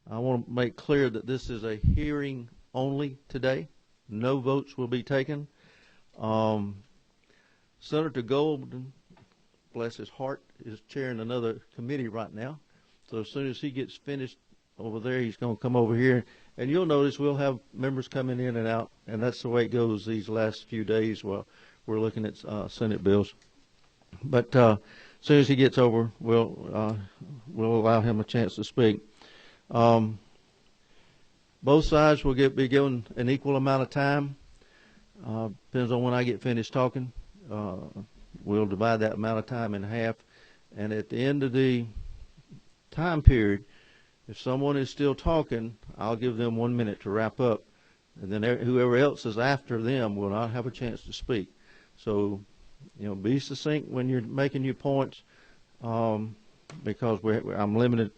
I want to make clear that this is a hearing only today. No votes will be taken. Senator Golden, bless his heart, is chairing another committee right now. So as soon as he gets finished over there, he's going to come over here. And you'll notice we'll have members coming in and out, and that's the way it goes these last few days while we're looking at Senate bills. But as soon as he gets over, we'll allow him a chance to speak. Both sides will be given an equal amount of time. Depends on when I get finished talking. We'll divide that amount of time in half. And at the end of the time period, if someone is still talking, I'll give them 1 minute to wrap up. And then whoever else is after them will not have a chance to speak. So, be succinct when you're making your points, because I'm limited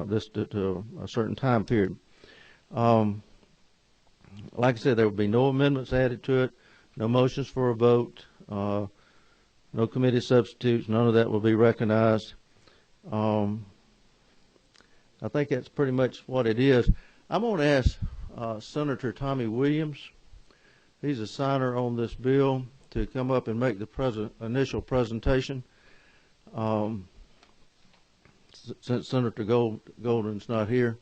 this to a certain time period. Like I said, there will be no amendments added to it, no motions for a vote, no committee substitutes, none of that will be recognized. I think that's pretty much what it is. I'm going to ask Senator Tommy Williams, he's a signer on this bill, to come up and make the initial presentation. Since Senator Golden's not here,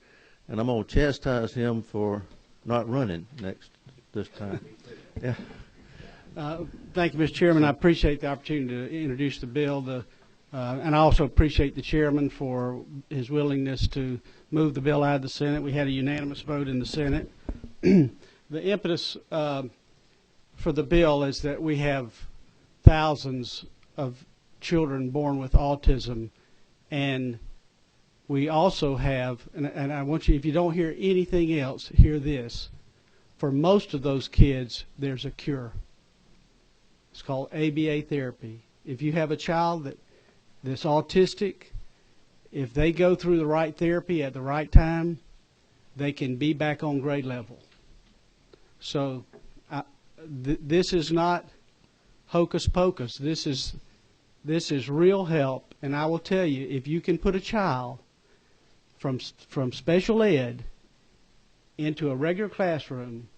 and I'm going to chastise him for not running this time. Yeah. Thank you, Mr. Chairman. I appreciate the opportunity to introduce the bill, and I also appreciate the chairman for his willingness to move the bill out of the Senate. We had a unanimous vote in the Senate. The impetus for the bill is that we have thousands of children born with autism, and we also have, and I want you, if you don't hear anything else, hear this. For most of those kids, there's a cure. It's called ABA therapy. If you have a child that's autistic, if they go through the right therapy at the right time, they can be back on grade level. So this is not hocus pocus. This is real help. And I will tell you, if you can put a child from special ed into a regular classroom,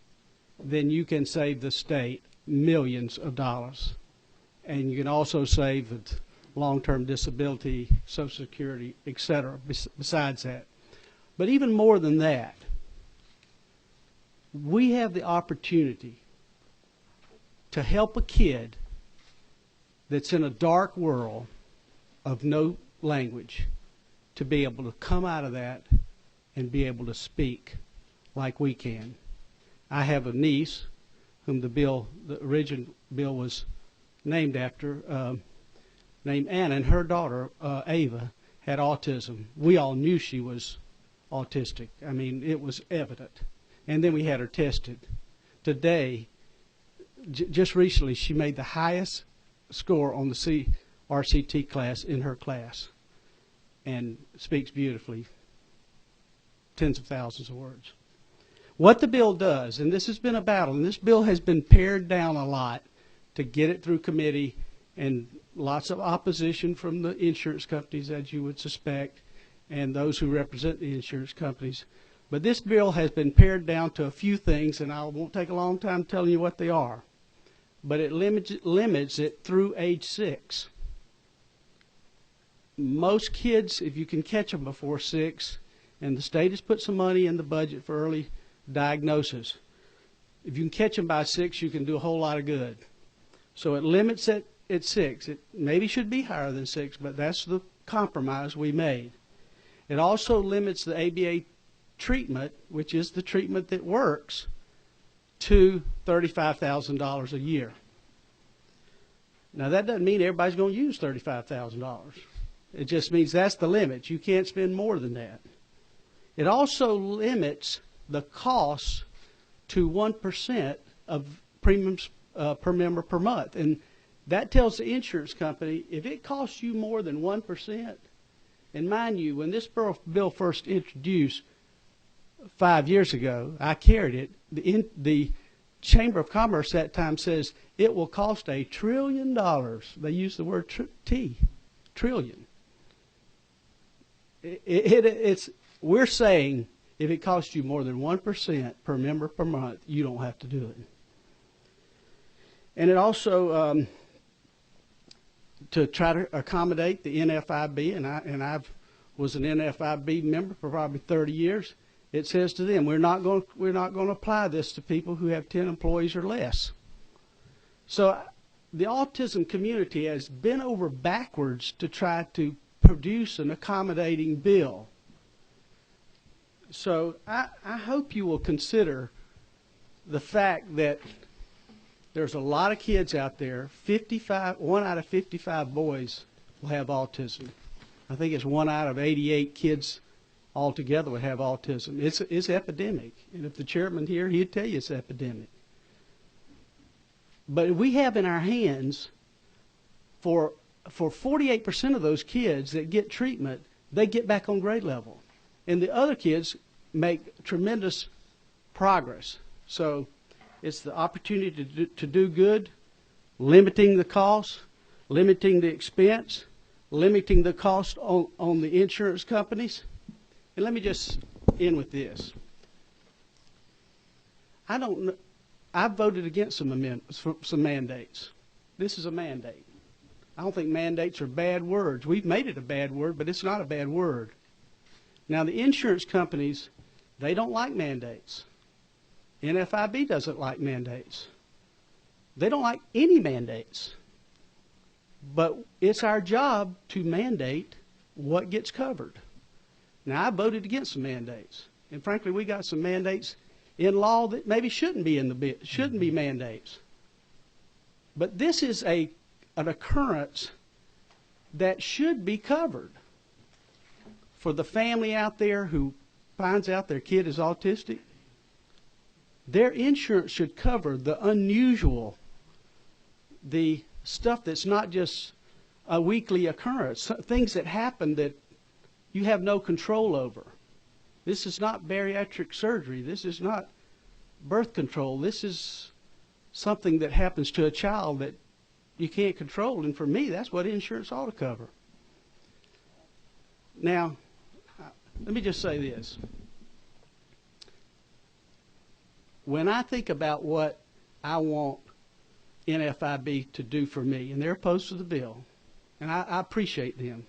then you can save the state millions of dollars. And you can also save long-term disability, Social Security, etc. Besides that. But even more than that, we have the opportunity to help a kid that's in a dark world of no language to be able to come out of that and be able to speak like we can. I have a niece whom the original bill was named after, named Anna, and her daughter, Ava, had autism. We all knew she was autistic. I mean, it was evident. And then we had her tested. Today, just recently, she made the highest score on the RCT class in her class and speaks beautifully, tens of thousands of words. What the bill does, and this has been a battle, and this bill has been pared down a lot to get it through committee, and lots of opposition from the insurance companies, as you would suspect, and those who represent the insurance companies. But this bill has been pared down to a few things, and I won't take a long time telling you what they are. But it limits it through age 6. Most kids, if you can catch them before 6, and the state has put some money in the budget for early diagnosis, if you can catch them by 6, you can do a whole lot of good. So it limits it at 6. It maybe should be higher than 6, but that's the compromise we made. It also limits the ABA treatment, which is the treatment that works, to $35,000 a year. Now, that doesn't mean everybody's going to use $35,000. It just means that's the limit. You can't spend more than that. It also limits the cost to 1% of premiums per member per month. And that tells the insurance company, if it costs you more than 1%, and mind you, when this bill first introduced 5 years ago, I carried it. The Chamber of Commerce that time says it will cost $1 trillion. They use the word trillion. We're saying If it costs you more than 1% per member per month, you don't have to do it. And it also, to try to accommodate the NFIB, and I was an NFIB member for probably 30 years. It says to them, we're not going to apply this to people who have 10 employees or less. So the autism community has bent over backwards to try to produce an accommodating bill. So I hope you will consider the fact that there's a lot of kids out there. 1 out of 55 boys will have autism. I think it's 1 out of 88 kids altogether would have autism. It's epidemic. And if the chairman here, he'd tell you it's epidemic. But we have in our hands, for 48% of those kids that get treatment, they get back on grade level. And the other kids make tremendous progress. So it's the opportunity to do good, limiting the cost, limiting the expense, limiting the cost on the insurance companies. And let me just end with this. I voted against some amendments, some mandates. This is a mandate. I don't think mandates are bad words. We've made it a bad word, but it's not a bad word. Now, the insurance companies, they don't like mandates. NFIB doesn't like mandates. They don't like any mandates. But it's our job to mandate what gets covered. Now, I voted against some mandates. And frankly, we got some mandates in law that maybe shouldn't be in the bill, shouldn't be mandates. But this is an occurrence that should be covered. For the family out there who finds out their kid is autistic, their insurance should cover the unusual, the stuff that's not just a weekly occurrence, things that happen that you have no control over. This is not bariatric surgery. This is not birth control. This is something that happens to a child that you can't control. And for me, that's what insurance ought to cover. Now, let me just say this. When I think about what I want NFIB to do for me, and they're opposed to the bill, and I appreciate them,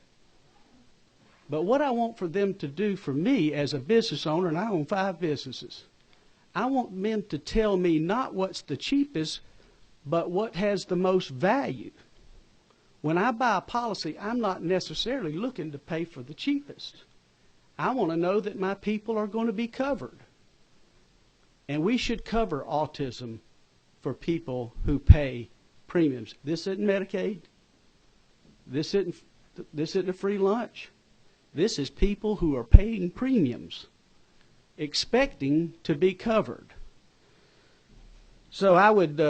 but what I want for them to do for me as a business owner, and I own 5 businesses, I want them to tell me not what's the cheapest, but what has the most value. When I buy a policy, I'm not necessarily looking to pay for the cheapest. I want to know that my people are going to be covered. And we should cover autism for people who pay premiums. This isn't Medicaid. This isn't a free lunch. This is people who are paying premiums, expecting to be covered. So I would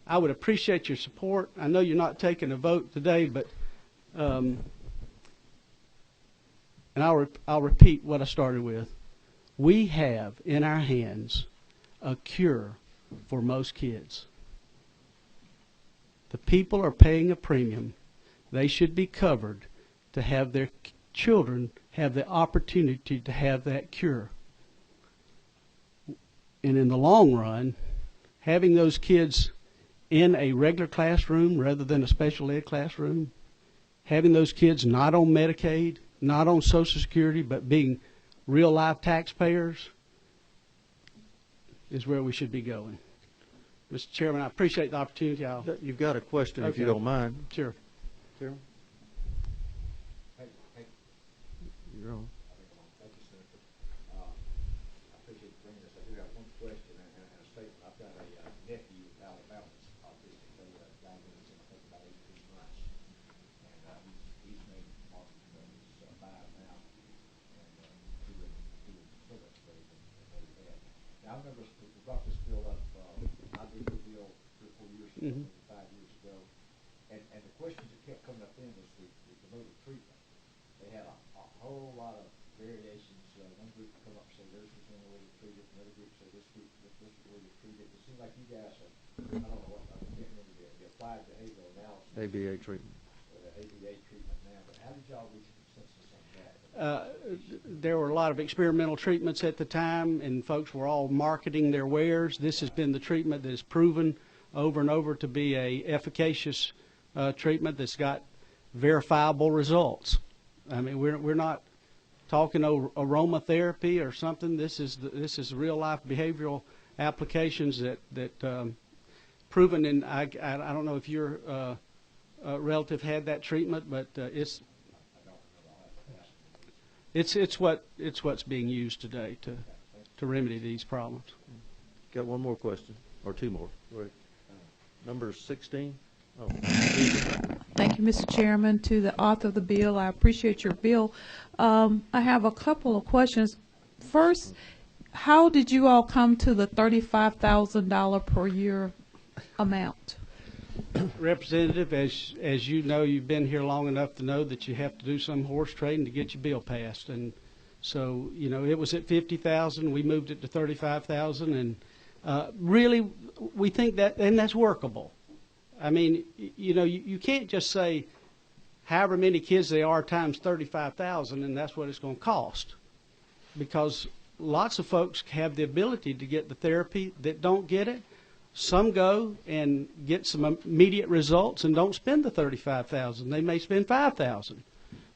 appreciate your support. I know you're not taking a vote today, but and I'll repeat what I started with. We have in our hands a cure for most kids. The people are paying a premium. They should be covered to have their children have the opportunity to have that cure. And in the long run, having those kids in a regular classroom rather than a special ed classroom, having those kids not on Medicaid, not on Social Security, but being real life taxpayers is where we should be going. Mr. Chairman, I appreciate the opportunity. You've got a question, if you don't mind. Sure. Chairman? You're on. Thank you, Senator. I appreciate you bringing this. I do have one question and a statement. I've got a nephew in Alabama that's autistic. They diagnosed him, I think, about 18 months. And he's made market. He's 5 now. And he was so much better than what he had. Now, I remember we brought this bill up. I did the bill 3 or 4 years ago, maybe 5 years ago. And the questions that kept coming up then was the mode of treatment. They had a whole lot of variations. One group would come up and say, this is one way to treat it. Another group said, this is the way to treat it. It seems like you guys have, I don't know what, I can't remember the applied behavioral analysis. ABA treatment. The ABA treatment now. But how did y'all reach a consensus on that? there were a lot of experimental treatments at the time, and folks were all marketing their wares. This has been the treatment that is proven over and over to be a efficacious treatment that's got verifiable results. I mean, we're not talking aromatherapy or something. This is real life behavioral applications that proven. And I don't know if your relative had that treatment, but it's what's being used today to remedy these problems. Got one more question, or two more. Right. Number 16. Oh. Thank you, Mr. Chairman. To the author of the bill, I appreciate your bill. I have a couple of questions. First, how did you all come to the $35,000 per year amount? Representative, as you know, you've been here long enough to know that you have to do some horse trading to get your bill passed, and so it was at $50,000. We moved it to $35,000, and really we think that's workable. I mean, you can't just say however many kids they are times 35,000, and that's what it's going to cost, because lots of folks have the ability to get the therapy that don't get it. Some go and get some immediate results and don't spend the $35,000. They may spend $5,000,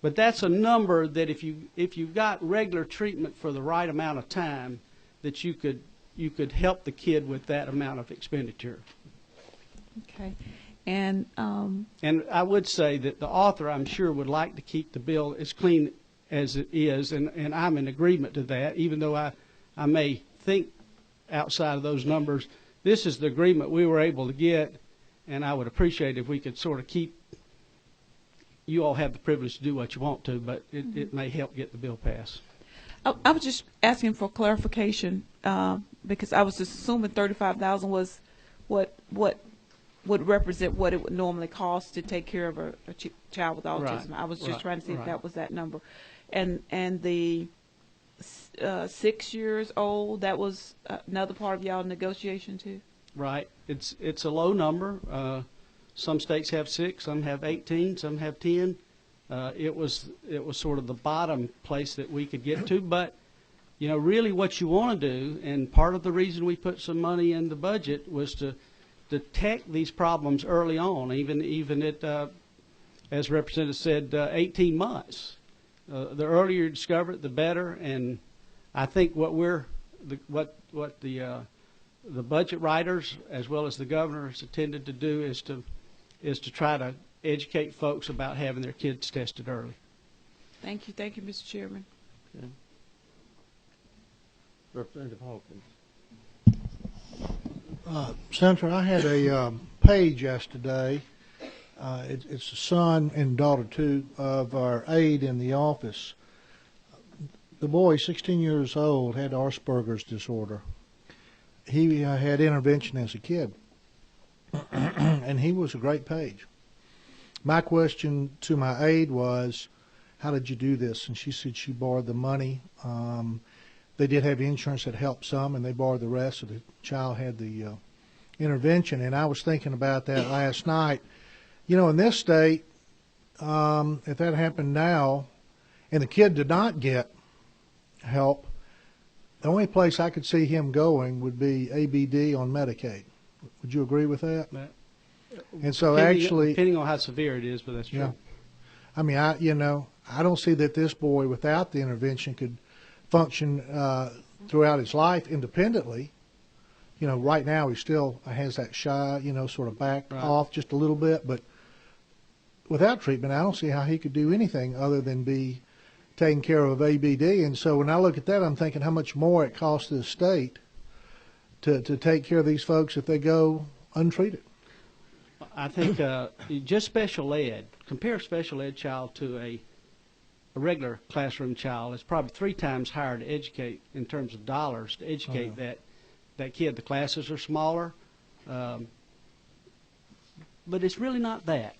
but that's a number that if you've got regular treatment for the right amount of time, that you could help the kid with that amount of expenditure. Okay, and I would say that the author, I'm sure, would like to keep the bill as clean as it is, and I'm in agreement to that, even though I may think outside of those numbers. This is the agreement we were able to get, and I would appreciate if we could sort of keep, you all have the privilege to do what you want to, but it may help get the bill passed. I was just asking for clarification because I was assuming $35,000 was what would represent what it would normally cost to take care of a child with autism. Right, I was just trying to see if that was that number. And the 6 years old, that was another part of y'all negotiation too? Right. It's a low number. Some states have 6, some have 18, some have 10. It was sort of the bottom place that we could get to, but really what you want to do, and part of the reason we put some money in the budget was to detect these problems early on, even at, as Representative said, 18 months. The earlier you discover it, the better. And I think what the budget writers as well as the governor has intended to do is to try to educate folks about having their kids tested early. Thank you, Mr. Chairman. Okay. Representative Hawkins. Senator, I had a page yesterday. It's the son and daughter, too, of our aide in the office. The boy, 16 years old, had Asperger's disorder. He had intervention as a kid, and he was a great page. My question to my aide was, how did you do this? And she said she borrowed the money. They did have insurance that helped some, and they borrowed the rest, so the child had the intervention. And I was thinking about that last night. In this state, if that happened now, and the kid did not get help, the only place I could see him going would be ABD on Medicaid. Would you agree with that? And so depending on how severe it is, but that's true. Yeah. I mean, I don't see that this boy without the intervention could function throughout his life independently. Right now he still has that shy, sort of back off just a little bit, but without treatment, I don't see how he could do anything other than be taken care of ABD. And so when I look at that, I'm thinking how much more it costs the state to take care of these folks if they go untreated. I think just special ed, compare a special ed child to a regular classroom child. It's probably 3 times higher to educate in terms of dollars to educate that kid. The classes are smaller, but it's really not that.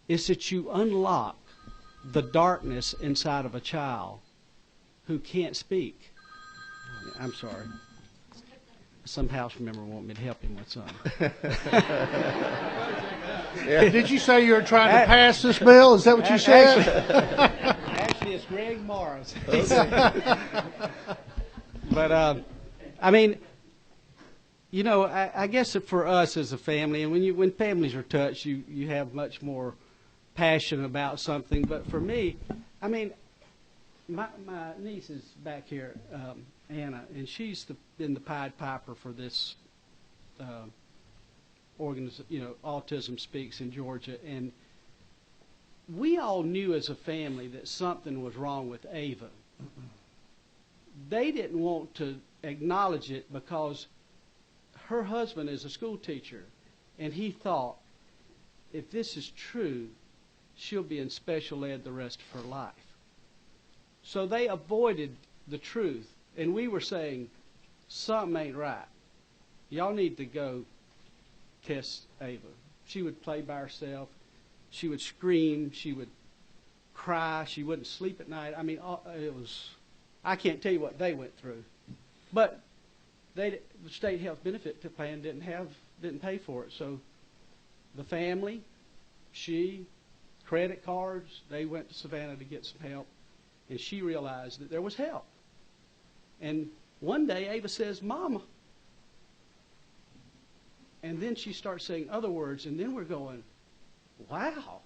It's that you unlock the darkness inside of a child who can't speak. I'm sorry. Some house member want me to help him with something. Did you say you were trying to pass this bill? Is that what you said? Actually, is Greg Morris. But, I mean, you know, I guess for us as a family, and when families are touched, you have much more passion about something. But for me, I mean, my niece is back here, Anna, and she's been the Pied Piper for this Autism Speaks in Georgia. And we all knew as a family that something was wrong with Ava. They didn't want to acknowledge it because her husband is a school teacher, and he thought, if this is true, she'll be in special ed the rest of her life. So they avoided the truth, and we were saying, something ain't right. Y'all need to go test Ava. She would play by herself. She would scream. She would cry. She wouldn't sleep at night. I mean, it was, I can't tell you what they went through. But the state health benefit plan didn't pay for it. So the family, she, credit cards, they went to Savannah to get some help, and she realized that there was help. And one day Ava says, Mama. And then she starts saying other words, and then we're going, wow,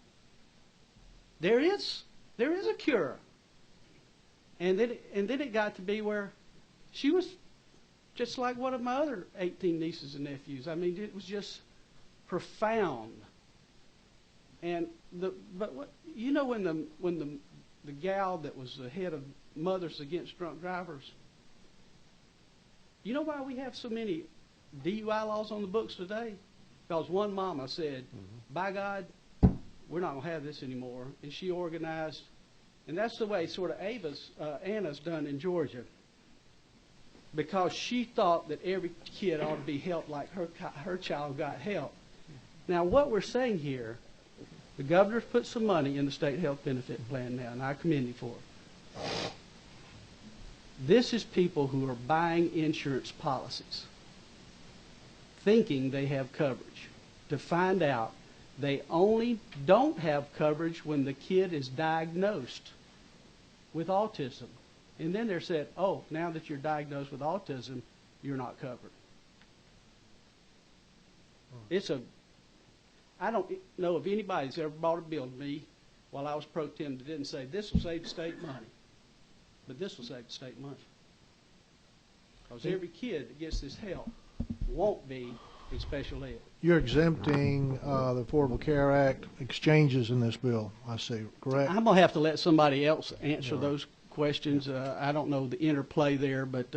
there is a cure. And then it got to be where she was just like one of my other 18 nieces and nephews. I mean, it was just profound. And when the gal that was the head of Mothers Against Drunk Drivers, you know why we have so many DUI laws on the books today? Because one mama said, by God, we're not going to have this anymore. And she organized, and that's the way sort of Anna's done in Georgia, because she thought that every kid ought to be helped like her child got help. Now, what we're saying here, the governor's put some money in the state health benefit plan now, and I commend him for it. This is people who are buying insurance policies, thinking they have coverage, to find out they only don't have coverage when the kid is diagnosed with autism. And then they're said, oh, now that you're diagnosed with autism, you're not covered. I don't know if anybody's ever bought a bill to me while I was pro tem that didn't say, this will save the state money. But this will save the state money. Because every kid that gets this help won't be in special ed. You're exempting the Affordable Care Act exchanges in this bill, I see, correct? I'm going to have to let somebody else answer those questions. I don't know the interplay there, but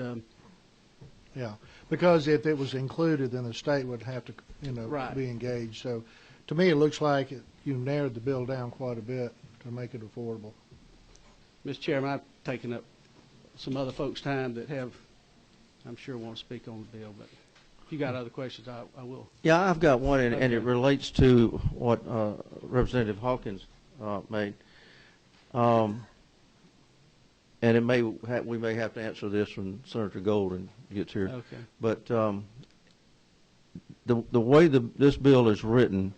yeah, because if it was included, then the state would have to, Right. be engaged. So, to me, it looks like you narrowed the bill down quite a bit to make it affordable. Mr. Chairman, I've taken up some other folks' time that I'm sure want to speak on the bill, but if you got other questions, I will. Yeah, I've got one, and Okay. it relates to what Representative Hawkins made. And we may have to answer this when Senator Golden gets here. Okay. But the way this bill is written,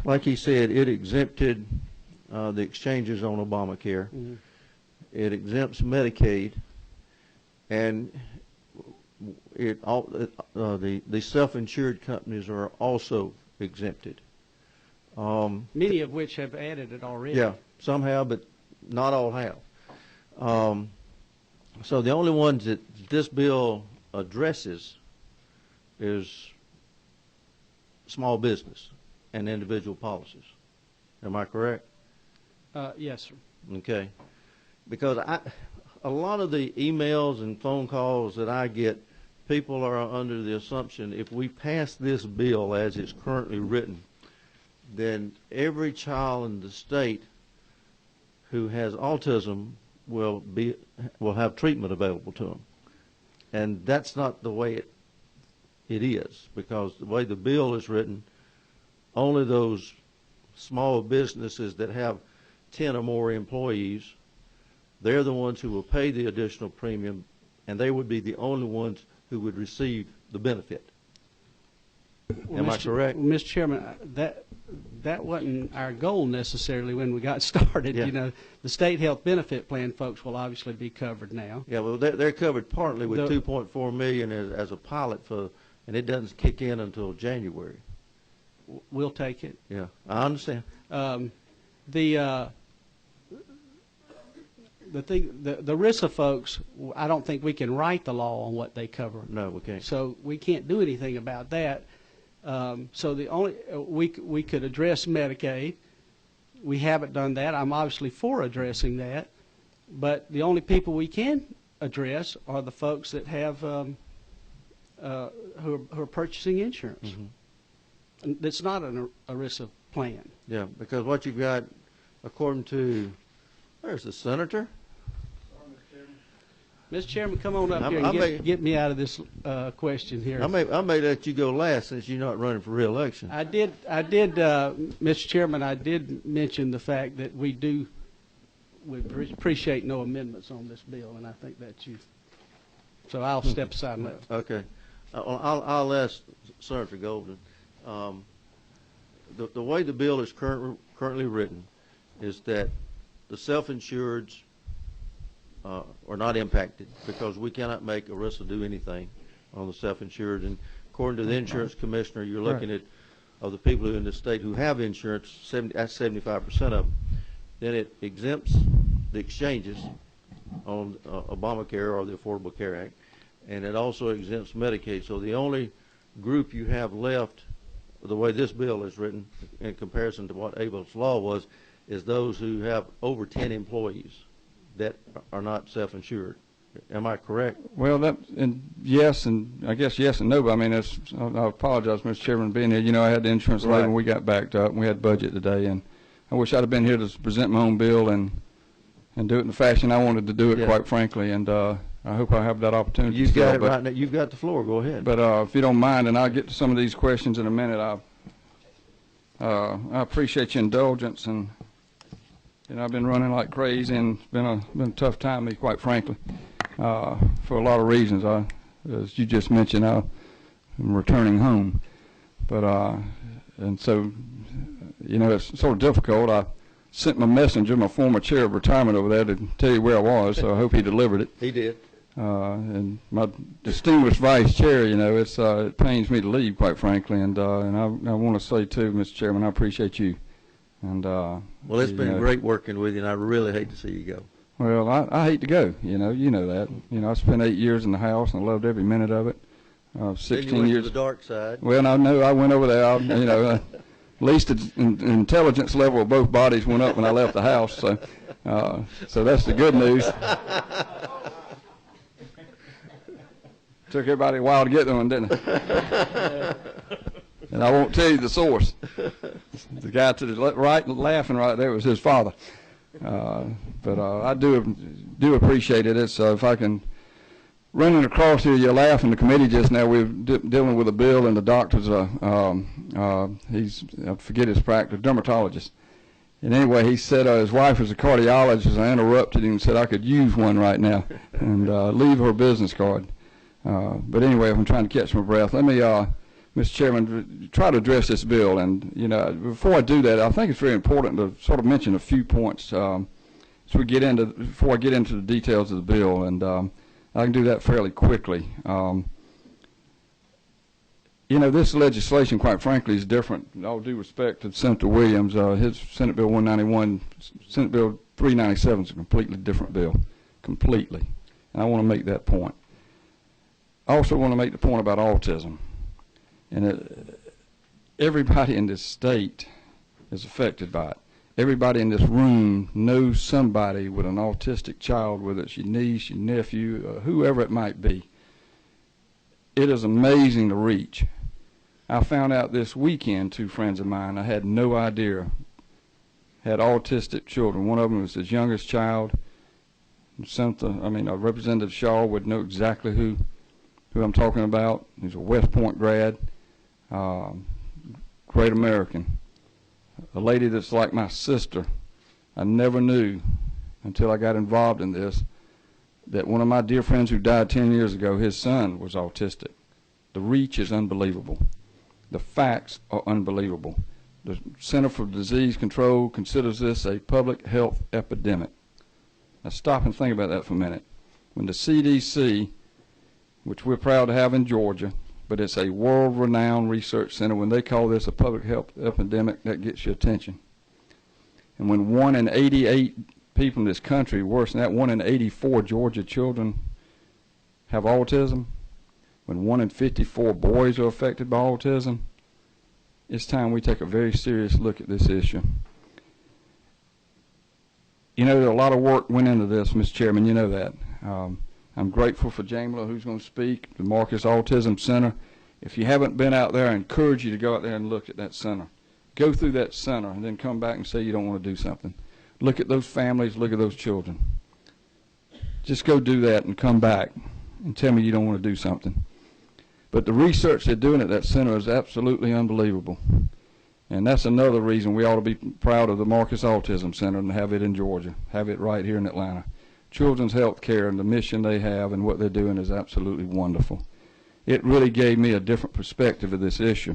like he said, it exempted the exchanges on Obamacare. Mm-hmm. It exempts Medicaid, and the self-insured companies are also exempted. Many of which have added it already. Yeah, some have, but not all have. So the only ones that this bill addresses is small business and individual policies. Am I correct? Yes, sir. Okay. Because a lot of the emails and phone calls that I get, people are under the assumption if we pass this bill as it's currently written, then every child in the state who has autism will have treatment available to them. And that's not the way it is, because the way the bill is written, only those small businesses that have 10 or more employees, they're the ones who will pay the additional premium, and they would be the only ones who would receive the benefit. Am I correct? Mr. Chairman, that wasn't our goal necessarily when we got started. Yeah. You know, the state health benefit plan folks will obviously be covered now. Yeah, well, they're covered partly with The- 2.4 million as a pilot and it doesn't kick in until January. We'll take it. Yeah, I understand. The thing, the RISA folks, I don't think we can write the law on what they cover. No, we can't. So we can't do anything about that. So the only we could address Medicaid. We haven't done that. I'm obviously for addressing that, but the only people we can address are the folks that have who are purchasing insurance. And that's not an ERISA plan. Yeah, because what you've got, according to, where's the senator? Mr. Chairman, come on up here I and may- get me out of this question here. I may let you go last since you're not running for re-election. I did, Mr. Chairman, I did mention the fact that we appreciate no amendments on this bill, and I think that so I'll step aside and let. Okay. I'll ask Senator Golden. The way the bill is currently written is that the self-insureds are not impacted because we cannot make ERISA do anything on the self-insured. And according to the insurance commissioner, you're looking at of the people in the state who have insurance, that's 75% of them. Then it exempts the exchanges on Obamacare or the Affordable Care Act, and it also exempts Medicaid. So the only group you have left, the way this bill is written, in comparison to what Abel's law was, is those who have over 10 employees that are not self-insured. Am I correct? Well, yes, and I guess yes and no, but I mean, I apologize, Mr. Chairman, being here. You know, I had the insurance late when we got backed up, and we had budget today, and I wish I'd have been here to present my own bill and do it in the fashion I wanted to do it, quite frankly, and I hope I have that opportunity. You've got it right now. You've got the floor. Go ahead. But if you don't mind, and I'll get to some of these questions in a minute, I appreciate your indulgence, and I've been running like crazy, and it's been a tough time to me, quite frankly, for a lot of reasons. As you just mentioned, I'm returning home, but and so it's sort of difficult. I sent my messenger, my former chair of retirement, over there to tell you where I was, so I hope he delivered it. He did. And my distinguished vice chair, it pains me to leave, quite frankly, and I want to say too, Mr. Chairman, I appreciate you. And well, it's been great working with you, and I really hate to see you go. Well, I hate to go. You know that. I spent 8 years in the House, and I loved every minute of it. 16 then you went years. to the dark side. Well, I know I went over there. At least the intelligence level of both bodies went up when I left the House. So that's the good news. Took everybody a while to get there one, didn't it? And I won't tell you the source. The guy to the right, laughing right there, was his father. But I do appreciate it. It's if I can running across here, you laugh in the committee just now. We're dealing with a bill, and the doctor's I forget his practice, dermatologist. And anyway, he said his wife was a cardiologist. I interrupted him and said I could use one right now and leave her business card. But anyway, I'm trying to catch my breath. Let me, Mr. Chairman, try to address this bill. And, before I do that, I think it's very important to sort of mention a few points before I get into the details of the bill. And I can do that fairly quickly. This legislation, quite frankly, is different. In all due respect to Senator Williams, his Senate Bill 191, Senate Bill 397 is a completely different bill, completely. And I want to make that point. I also want to make the point about autism. And everybody in this state is affected by it. Everybody in this room knows somebody with an autistic child, whether it's your niece, your nephew, whoever it might be. It is amazing to reach. I found out this weekend, 2 friends of mine, I had no idea, had autistic children. One of them was his youngest child. Representative Shaw would know exactly who I'm talking about. He's a West Point grad, great American. A lady that's like my sister. I never knew until I got involved in this that one of my dear friends who died 10 years ago, his son was autistic. The reach is unbelievable. The facts are unbelievable. The Center for Disease Control considers this a public health epidemic. Now stop and think about that for a minute. When the CDC, which we're proud to have in Georgia, but it's a world-renowned research center, when they call this a public health epidemic, that gets your attention. And when 1 in 88 people in this country, worse than that, 1 in 84 Georgia children have autism, when 1 in 54 boys are affected by autism, it's time we take a very serious look at this issue. You know, a lot of work went into this, Mr. Chairman, you know that. I'm grateful for Jamila, who's going to speak, the Marcus Autism Center. If you haven't been out there, I encourage you to go out there and look at that center. Go through that center and then come back and say you don't want to do something. Look at those families, look at those children. Just go do that and come back and tell me you don't want to do something. But the research they're doing at that center is absolutely unbelievable. And that's another reason we ought to be proud of the Marcus Autism Center and have it in Georgia, have it right here in Atlanta. Children's health care and the mission they have and what they're doing is absolutely wonderful. It really gave me a different perspective of this issue.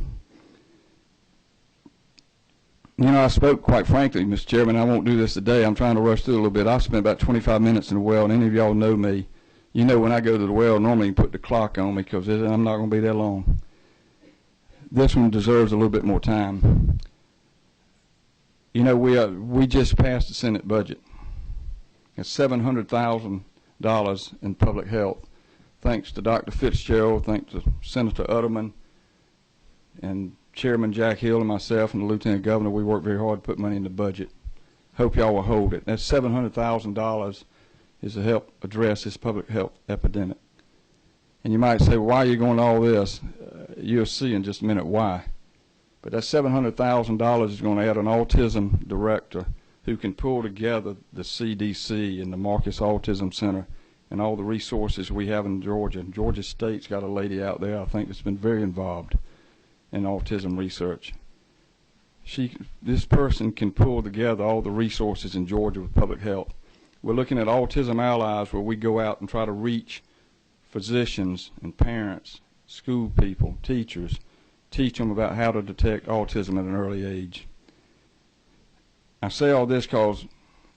You know, I spoke quite frankly, Mr. Chairman. I won't do this today. I'm trying to rush through a little bit. I spent about 25 minutes in the well, and any of y'all know me. You know when I go to the well, normally you put the clock on me because I'm not going to be that long. This one deserves a little bit more time. You know, we just passed the Senate budget. It's $700,000 in public health, thanks to Dr. Fitzgerald, thanks to Senator Utterman, and Chairman Jack Hill and myself and the Lieutenant Governor. We worked very hard to put money in the budget. Hope y'all will hold it. That's $700,000 is to help address this public health epidemic. And you might say, well, why are you going to all this? You'll see in just a minute why. But that $700,000 is going to add an autism director who can pull together the CDC and the Marcus Autism Center and all the resources we have in Georgia. And Georgia State's got a lady out there, I think, that's been very involved in autism research. This person can pull together all the resources in Georgia with public health. We're looking at Autism Allies, where we go out and try to reach physicians and parents, school people, teachers, teach them about how to detect autism at an early age. I say all this because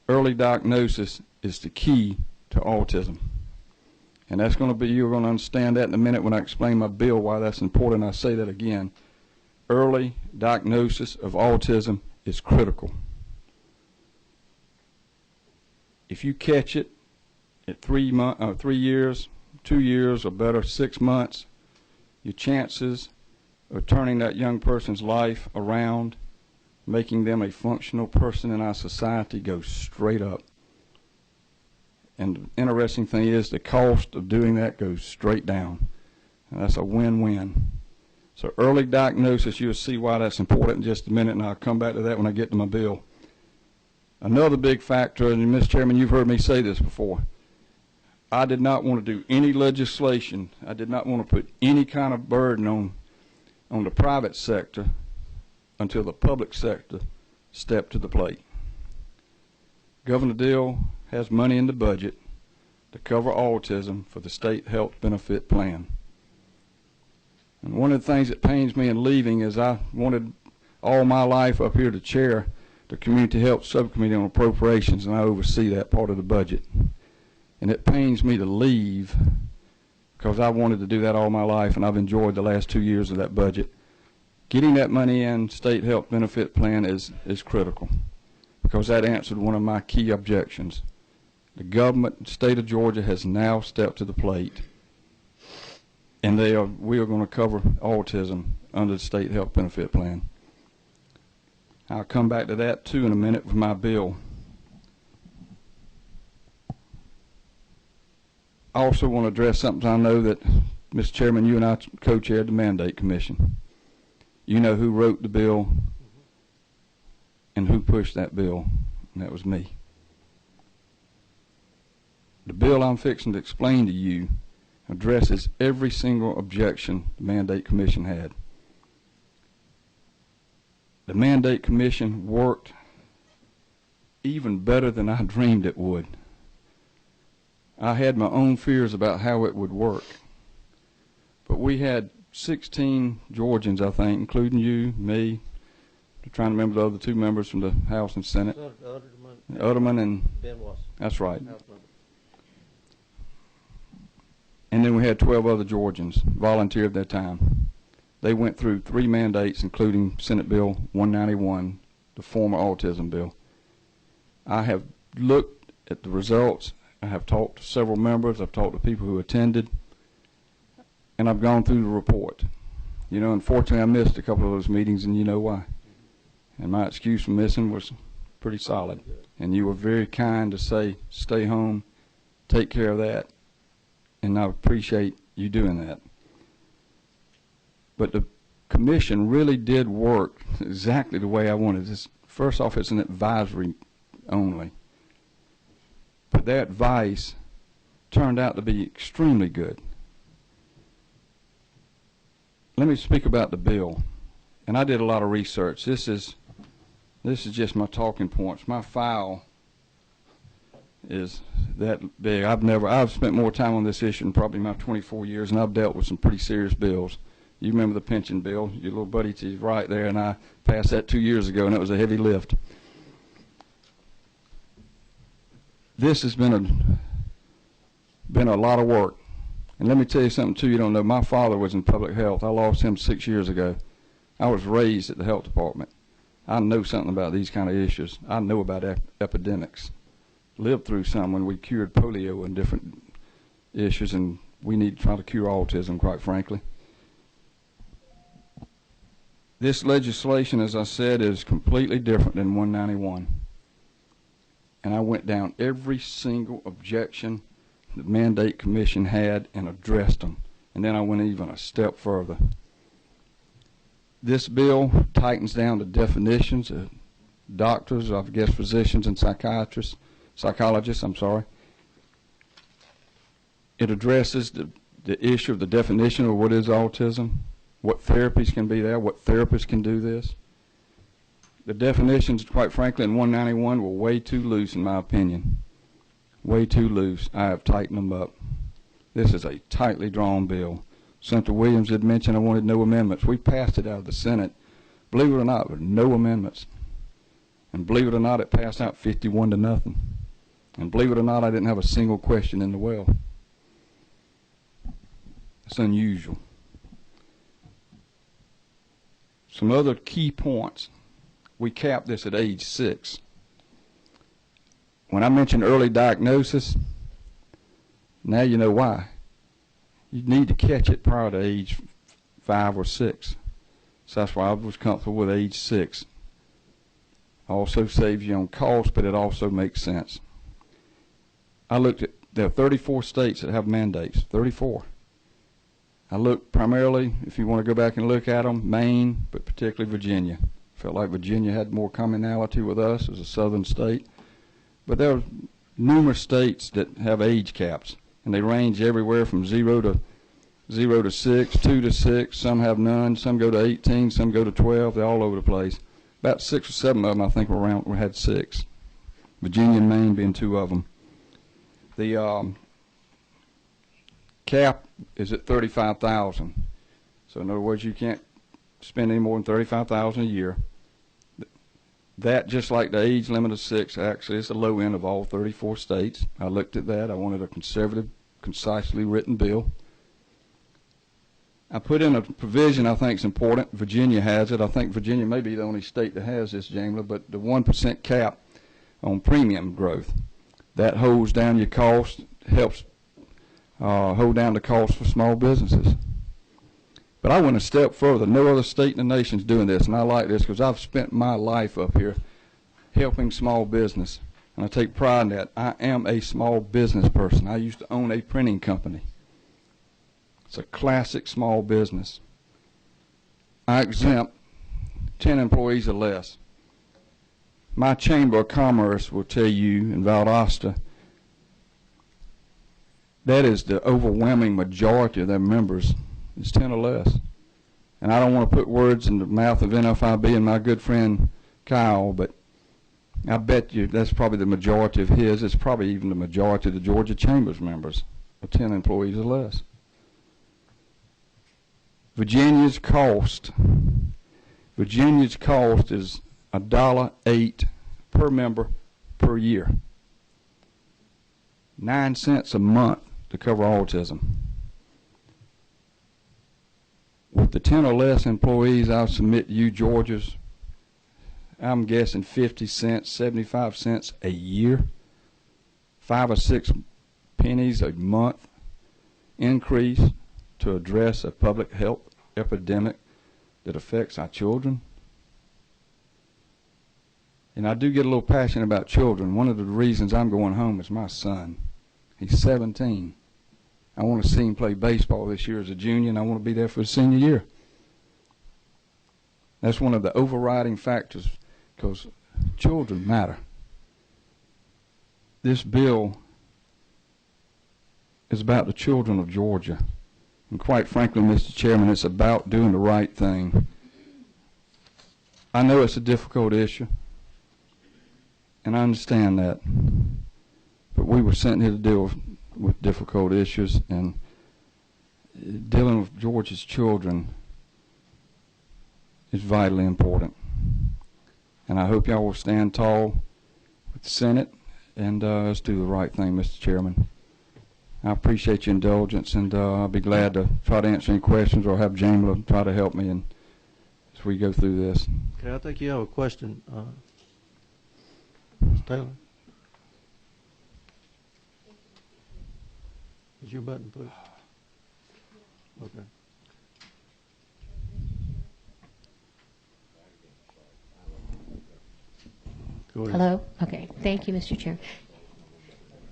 early diagnosis is the key to autism. And that's going to be, you're going to understand that in a minute when I explain my bill, why that's important. I say that again. Early diagnosis of autism is critical. If you catch it at 3 years, 2 years, or better, 6 months, your chances of turning that young person's life around, making them a functional person in our society, go straight up. And the interesting thing is the cost of doing that goes straight down. And that's a win-win. So early diagnosis, you'll see why that's important in just a minute, and I'll come back to that when I get to my bill. Another big factor, and Mr. Chairman, you've heard me say this before, I did not want to do any legislation. I did not want to put any kind of burden on the private sector until the public sector stepped to the plate. Governor Deal has money in the budget to cover autism for the state health benefit plan. And one of the things that pains me in leaving is I wanted all my life up here to chair the Community Health Subcommittee on Appropriations, and I oversee that part of the budget. And it pains me to leave because I wanted to do that all my life, and I've enjoyed the last 2 years of that budget. Getting that money in state health benefit plan is critical because that answered one of my key objections. The government, state of Georgia, has now stepped to the plate, and we are going to cover autism under the state health benefit plan. I'll come back to that too in a minute with my bill. I also want to address something. I know that, Mr. Chairman, you and I co-chaired the Mandate Commission. You know who wrote the bill and who pushed that bill, and that was me. The bill I'm fixing to explain to you addresses every single objection the Mandate Commission had. The Mandate Commission worked even better than I dreamed it would. I had my own fears about how it would work. But we had 16 Georgians, I think, including you, me, trying to remember the other two members from the House and Senate. Utterman and Ben Watson. that's right. House member. And then we had 12 other Georgians volunteered their time. They went through 3 mandates, including Senate Bill 191, the former autism bill. I have looked at the results. I have talked to several members. I've talked to people who attended. And I've gone through the report. You know, unfortunately, I missed a couple of those meetings, and you know why. And my excuse for missing was pretty solid. And you were very kind to say, stay home, take care of that. And I appreciate you doing that. But the commission really did work exactly the way I wanted. This, first off, it's an advisory only. But their advice turned out to be extremely good. Let me speak about the bill. And I did a lot of research. This is just my talking points. My file is that big. I've spent more time on this issue in probably my 24 years, and I've dealt with some pretty serious bills. You remember the pension bill? Your little buddy to his right there, and I passed that 2 years ago, and it was a heavy lift. This has been a lot of work. And let me tell you something, too, you don't know. My father was in public health. I lost him 6 years ago. I was raised at the health department. I know something about these kind of issues. I know about epidemics. Lived through some when we cured polio and different issues, and we need to try to cure autism, quite frankly. This legislation, as I said, is completely different than 191. And I went down every single objection the Mandate Commission had and addressed them. And then I went even a step further. This bill tightens down the definitions of doctors, I guess physicians and psychologists, It addresses the issue of the definition of what is autism, what therapies can be there, what therapists can do this. The definitions, quite frankly, in 191 were way too loose, in my opinion. Way too loose. I have tightened them up. This is a tightly drawn bill. Senator Williams had mentioned I wanted no amendments. We passed it out of the Senate, believe it or not, with no amendments. And believe it or not, it passed out 51-0. And believe it or not, I didn't have a single question in the well. It's unusual. Some other key points. We capped this at age 6. When I mentioned early diagnosis, now you know why. You need to catch it prior to age 5 or 6. So that's why I was comfortable with age 6. Also saves you on cost, but it also makes sense. I looked at, there are 34 states that have mandates, 34. I looked primarily, if you want to go back and look at them, Maine, but particularly Virginia. Felt like Virginia had more commonality with us as a southern state. But there are numerous states that have age caps, and they range everywhere from 0 to 6, 2 to 6. Some have none. Some go to 18. Some go to 12. They're all over the place. About 6 or 7 of them, I think, had 6. Virginia and Maine being 2 of them. The cap is at $35,000. So in other words, you can't spend any more than $35,000 a year. That, just like the age limit of 6, actually is the low end of all 34 states. I looked at that. I wanted a conservative, concisely written bill. I put in a provision I think is important. Virginia has it. I think Virginia may be the only state that has this, Jamila, but the 1% cap on premium growth. That holds down your cost, helps hold down the cost for small businesses. But I went a step further. No other state in the nation is doing this, and I like this because I've spent my life up here helping small business, and I take pride in that. I am a small business person. I used to own a printing company. It's a classic small business. I exempt 10 employees or less. My Chamber of Commerce will tell you in Valdosta that is the overwhelming majority of their members is 10 or less. And I don't want to put words in the mouth of NFIB and my good friend Kyle, but I bet you that's probably the majority of his. It's probably even the majority of the Georgia Chamber's members are 10 employees or less. Virginia's cost Virginia's cost is $1.08 per member per year. 9 cents a month to cover autism. With the 10 or less employees, I'll submit to you Georgia's, I'm guessing 50 cents, 75 cents a year, 5 or 6 pennies a month increase to address a public health epidemic that affects our children. And I do get a little passionate about children. One of the reasons I'm going home is my son. He's 17. I want to see him play baseball this year as a junior, and I want to be there for his senior year. That's one of the overriding factors, because children matter. This bill is about the children of Georgia. And quite frankly, Mr. Chairman, it's about doing the right thing. I know it's a difficult issue, and I understand that. But we were sent here to deal with difficult issues, and dealing with Georgia's children is vitally important. And I hope y'all will stand tall with the Senate, and let's do the right thing, Mr. Chairman. I appreciate your indulgence, and I'll be glad to try to answer any questions or have Jamila try to help me as we go through this. Okay, I think you have a question, Ms. Taylor. Is your button pushed? Okay. Go ahead. Hello? Okay. Thank you, Mr. Chair.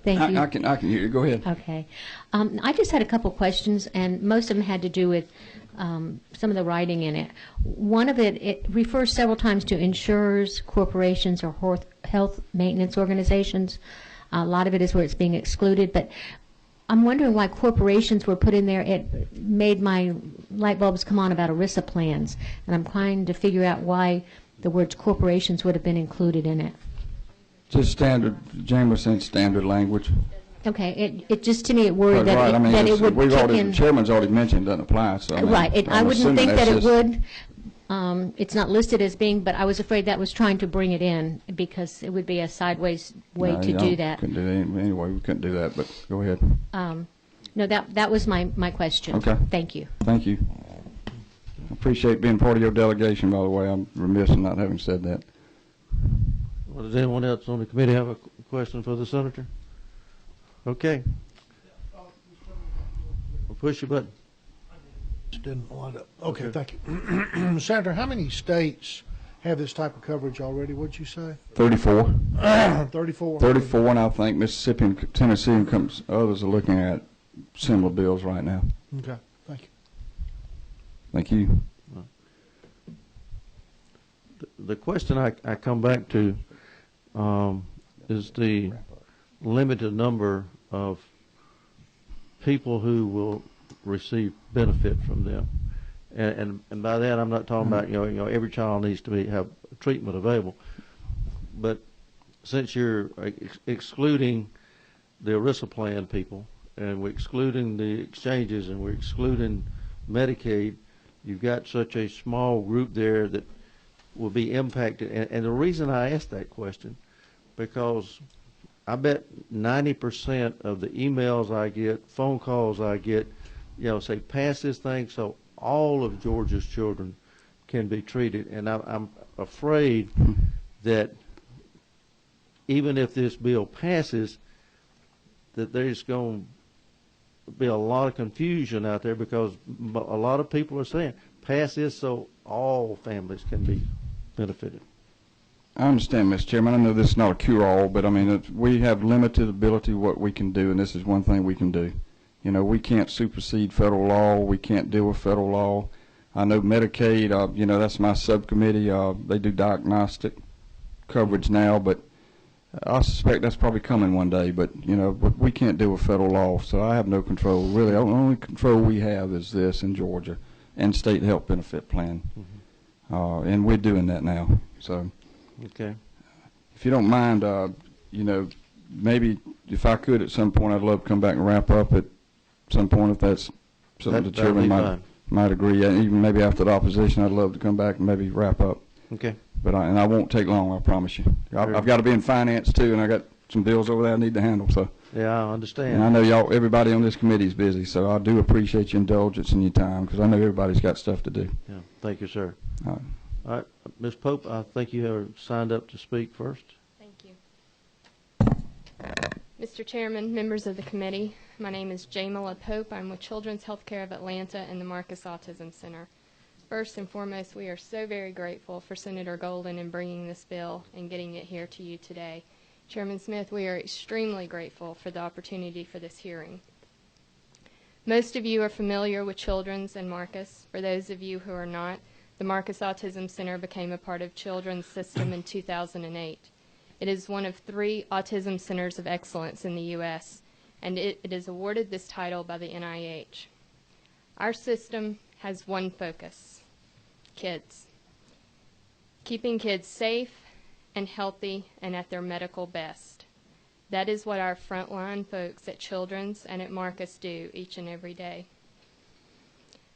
Thank you. I can hear you. Go ahead. Okay. I just had a couple questions, and most of them had to do with some of the writing in it. One of it refers several times to insurers, corporations, or health maintenance organizations. A lot of it is where it's being excluded, but I'm wondering why corporations were put in there. It made my light bulbs come on about ERISA plans, and I'm trying to figure out why the words corporations would have been included in it. Just standard, Jameson standard language. Okay, it just to me it worried Right, I mean, that it would kick the in. chairman's already mentioned it doesn't apply. So I mean, Right, I I'm wouldn't assuming think that's that it just- would. It's not listed as being, but I was afraid that was trying to bring it in because it would be a sideways way No, to you do don't- that. Couldn't do that anyway. We couldn't do that. But go ahead. No, that was my question. Okay. Thank you. Thank you. I appreciate being part of your delegation. By the way, I'm remiss in not having said that. Well, does anyone else on the committee have a question for the senator? Okay. Well, push your button. Didn't wind up. Okay, thank you. Senator, how many states have this type of coverage already? What'd you say? 34. 34? 34, and I think Mississippi and Tennessee and others are looking at similar bills right now. Okay, thank you. Thank you. The question I come back to is the limited number of people who will receive benefit from them, and by that I'm not talking about every child needs to have treatment available, but since you're excluding the ERISA plan people, and we're excluding the exchanges, and we're excluding Medicaid, you've got such a small group there that will be impacted. And the reason I asked that question, because I bet 90% of the emails I get, phone calls I get, say pass this thing so all of Georgia's children can be treated. And I'm afraid that even if this bill passes, that there's going to be a lot of confusion out there, because a lot of people are saying pass this so all families can be benefited. I understand, Mr. Chairman. I know this is not a cure-all, but I mean, we have limited ability what we can do, and this is one thing we can do. We can't supersede federal law. We can't deal with federal law. I know Medicaid, that's my subcommittee. They do diagnostic coverage now, but I suspect that's probably coming one day. But, we can't deal with federal law, so I have no control. Really, the only control we have is this in Georgia and state health benefit plan. Mm-hmm. And we're doing that now. So, okay. If you don't mind, maybe if I could at some point, I'd love to come back and wrap up at some point if that's something the chairman might. might agree. And even maybe after the opposition, I'd love to come back and maybe wrap up. Okay. But I won't take long, I promise you. I've got to be in finance too, and I got some bills over there I need to handle. So. Yeah, I understand. And I know everybody on this committee is busy, so I do appreciate your indulgence and your time, because I know everybody's got stuff to do. Yeah, thank you, sir. All right. All right, Ms. Pope, I think you have signed up to speak first. Thank you. Mr. Chairman, members of the committee, my name is Jamila Pope. I'm with Children's Healthcare of Atlanta and the Marcus Autism Center. First and foremost, we are so very grateful for Senator Golden in bringing this bill and getting it here to you today. Chairman Smith, we are extremely grateful for the opportunity for this hearing. Most of you are familiar with Children's and Marcus. For those of you who are not, the Marcus Autism Center became a part of Children's System in 2008. It is one of 3 autism centers of excellence in the U.S., and it is awarded this title by the NIH. Our system has one focus: kids. Keeping kids safe and healthy and at their medical best. That is what our frontline folks at Children's and at Marcus do each and every day.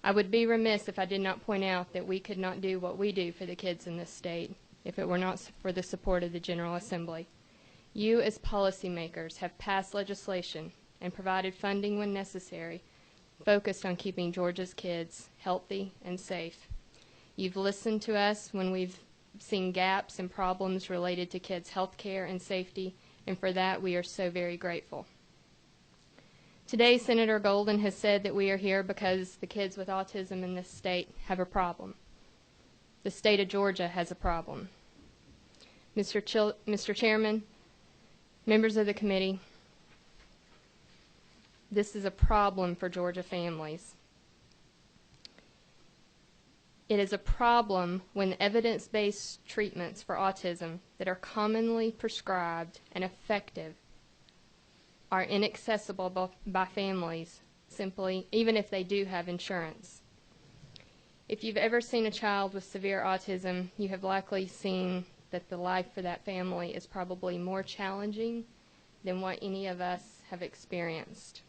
I would be remiss if I did not point out that we could not do what we do for the kids in this state if it were not for the support of the General Assembly. You as policymakers have passed legislation and provided funding when necessary, focused on keeping Georgia's kids healthy and safe. You've listened to us when we've seen gaps and problems related to kids' health care and safety, and for that we are so very grateful. Today, Senator Golden has said that we are here because the kids with autism in this state have a problem. The state of Georgia has a problem. Mr. Chairman, members of the committee, this is a problem for Georgia families. It is a problem when evidence-based treatments for autism that are commonly prescribed and effective are inaccessible by families, simply, even if they do have insurance. If you've ever seen a child with severe autism, you have likely seen that the life for that family is probably more challenging than what any of us have experienced.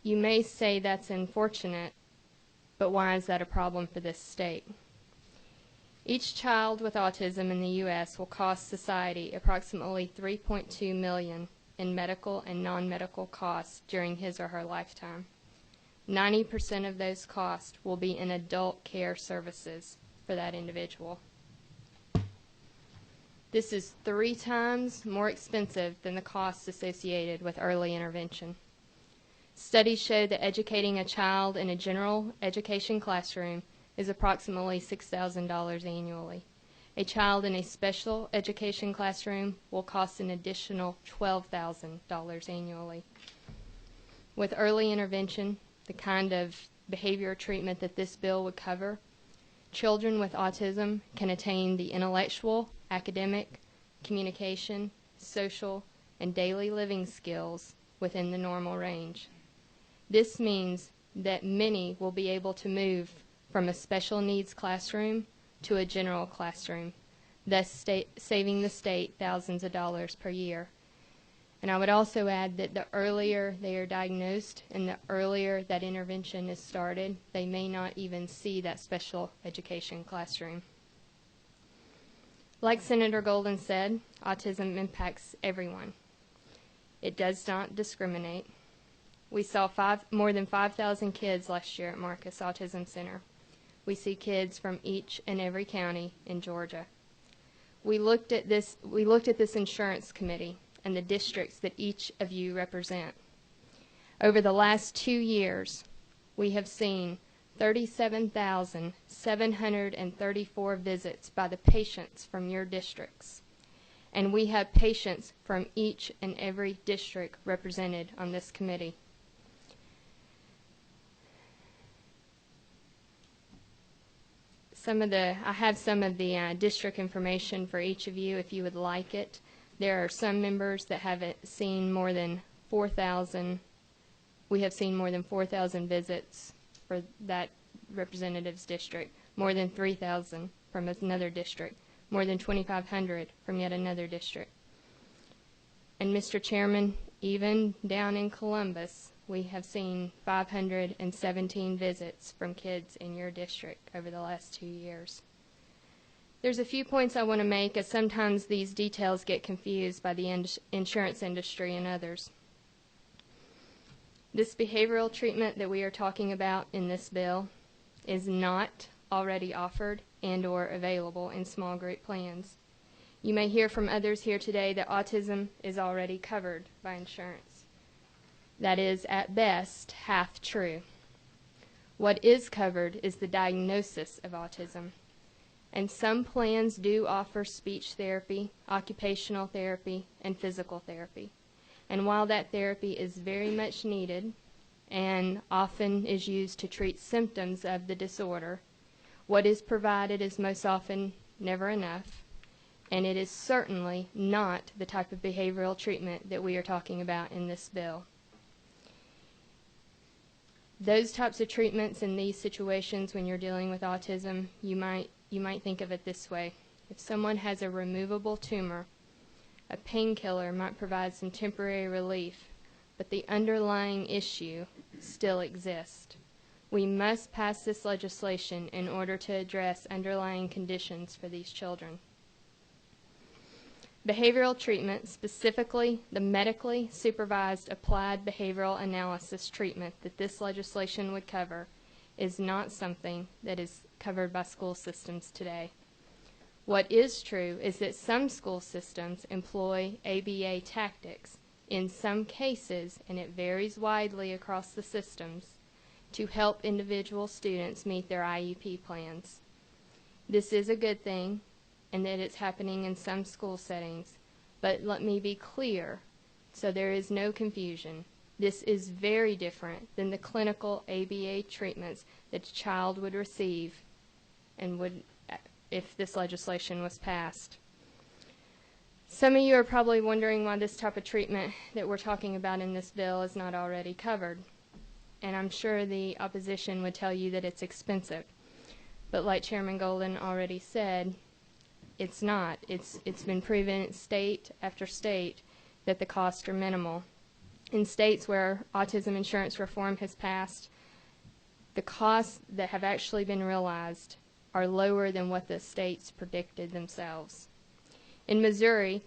You may say that's unfortunate, but why is that a problem for this state? Each child with autism in the U.S. will cost society approximately $3.2 million in medical and non-medical costs during his or her lifetime. 90% of those costs will be in adult care services for that individual. This is 3 times more expensive than the costs associated with early intervention. Studies show that educating a child in a general education classroom is approximately $6,000 annually. A child in a special education classroom will cost an additional $12,000 annually. With early intervention, the kind of behavior treatment that this bill would cover, children with autism can attain the intellectual, academic, communication, social, and daily living skills within the normal range. This means that many will be able to move from a special needs classroom to a general classroom, thus saving the state thousands of dollars per year. And I would also add that the earlier they are diagnosed and the earlier that intervention is started, they may not even see that special education classroom. Like Senator Golden said, autism impacts everyone. It does not discriminate. We saw more than 5,000 kids last year at Marcus Autism Center. We see kids from each and every county in Georgia. We looked at this insurance committee and the districts that each of you represent. Over the last 2 years, we have seen 37,734 visits by the patients from your districts. And we have patients from each and every district represented on this committee. I have some of the district information for each of you if you would like it. There are some members that have seen more than 4,000. We have seen more than 4,000 visits for that representative's district, more than 3,000 from another district, more than 2,500 from yet another district. And Mr. Chairman, even down in Columbus, we have seen 517 visits from kids in your district over the last 2 years. There's a few points I want to make, as sometimes these details get confused by the insurance industry and others. This behavioral treatment that we are talking about in this bill is not already offered and or available in small group plans. You may hear from others here today that autism is already covered by insurance. That is, at best, half true. What is covered is the diagnosis of autism. And some plans do offer speech therapy, occupational therapy, and physical therapy. And while that therapy is very much needed and often is used to treat symptoms of the disorder, what is provided is most often never enough, and it is certainly not the type of behavioral treatment that we are talking about in this bill. Those types of treatments in these situations when you're dealing with autism, you might think of it this way. If someone has a removable tumor, a painkiller might provide some temporary relief, but the underlying issue still exists. We must pass this legislation in order to address underlying conditions for these children. Behavioral treatment, specifically the medically supervised applied behavioral analysis treatment that this legislation would cover, is not something that is covered by school systems today. What is true is that some school systems employ ABA tactics in some cases, and it varies widely across the systems, to help individual students meet their IEP plans. This is a good thing, and that it's happening in some school settings, but let me be clear so there is no confusion. This is very different than the clinical ABA treatments that a child would receive and would if this legislation was passed. Some of you are probably wondering why this type of treatment that we're talking about in this bill is not already covered. And I'm sure the opposition would tell you that it's expensive. But like Chairman Golden already said, it's not. It's been proven in state after state that the costs are minimal. In states where autism insurance reform has passed, the costs that have actually been realized are lower than what the states predicted themselves. In Missouri,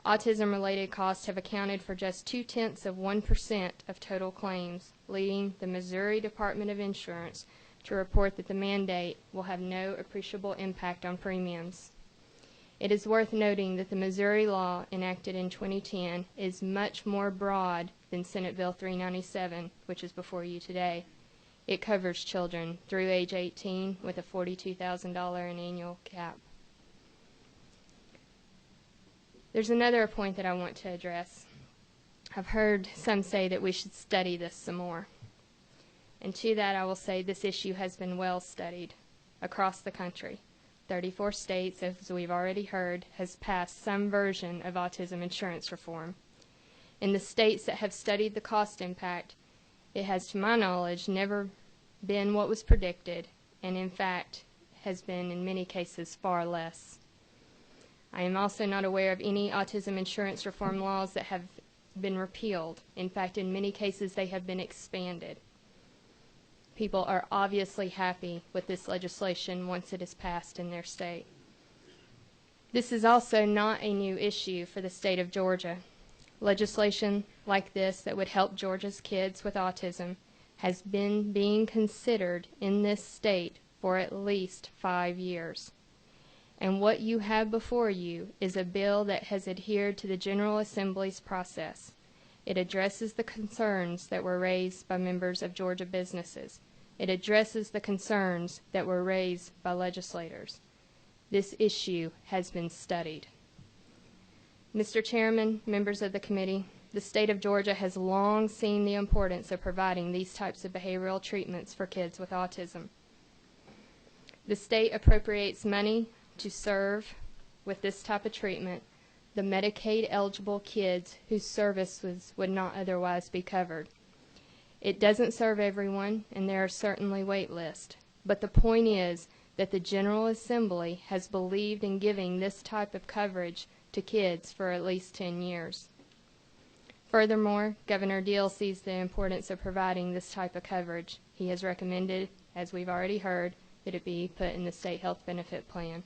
autism-related costs have accounted for just 0.2% of total claims, leading the Missouri Department of Insurance to report that the mandate will have no appreciable impact on premiums. It is worth noting that the Missouri law enacted in 2010 is much more broad than Senate Bill 397, which is before you today. It covers children through age 18 with a $42,000 an annual cap. There's another point that I want to address. I've heard some say that we should study this some more. And to that I will say this issue has been well studied across the country. 34 states, as we've already heard, has passed some version of autism insurance reform. In the states that have studied the cost impact, it has, to my knowledge, never been what was predicted, and in fact has been in many cases far less. I am also not aware of any autism insurance reform laws that have been repealed. In fact, in many cases they have been expanded. People are obviously happy with this legislation once it is passed in their state. This is also not a new issue for the state of Georgia. Legislation like this that would help Georgia's kids with autism has been being considered in this state for at least 5 years. And what you have before you is a bill that has adhered to the General Assembly's process. It addresses the concerns that were raised by members of Georgia businesses. It addresses the concerns that were raised by legislators. This issue has been studied. Mr. Chairman, members of the committee, the state of Georgia has long seen the importance of providing these types of behavioral treatments for kids with autism. The state appropriates money to serve with this type of treatment the Medicaid-eligible kids whose services would not otherwise be covered. It doesn't serve everyone, and there are certainly wait lists, but the point is that the General Assembly has believed in giving this type of coverage to kids for at least 10 years. Furthermore, Governor Deal sees the importance of providing this type of coverage. He has recommended, as we've already heard, that it be put in the state health benefit plan.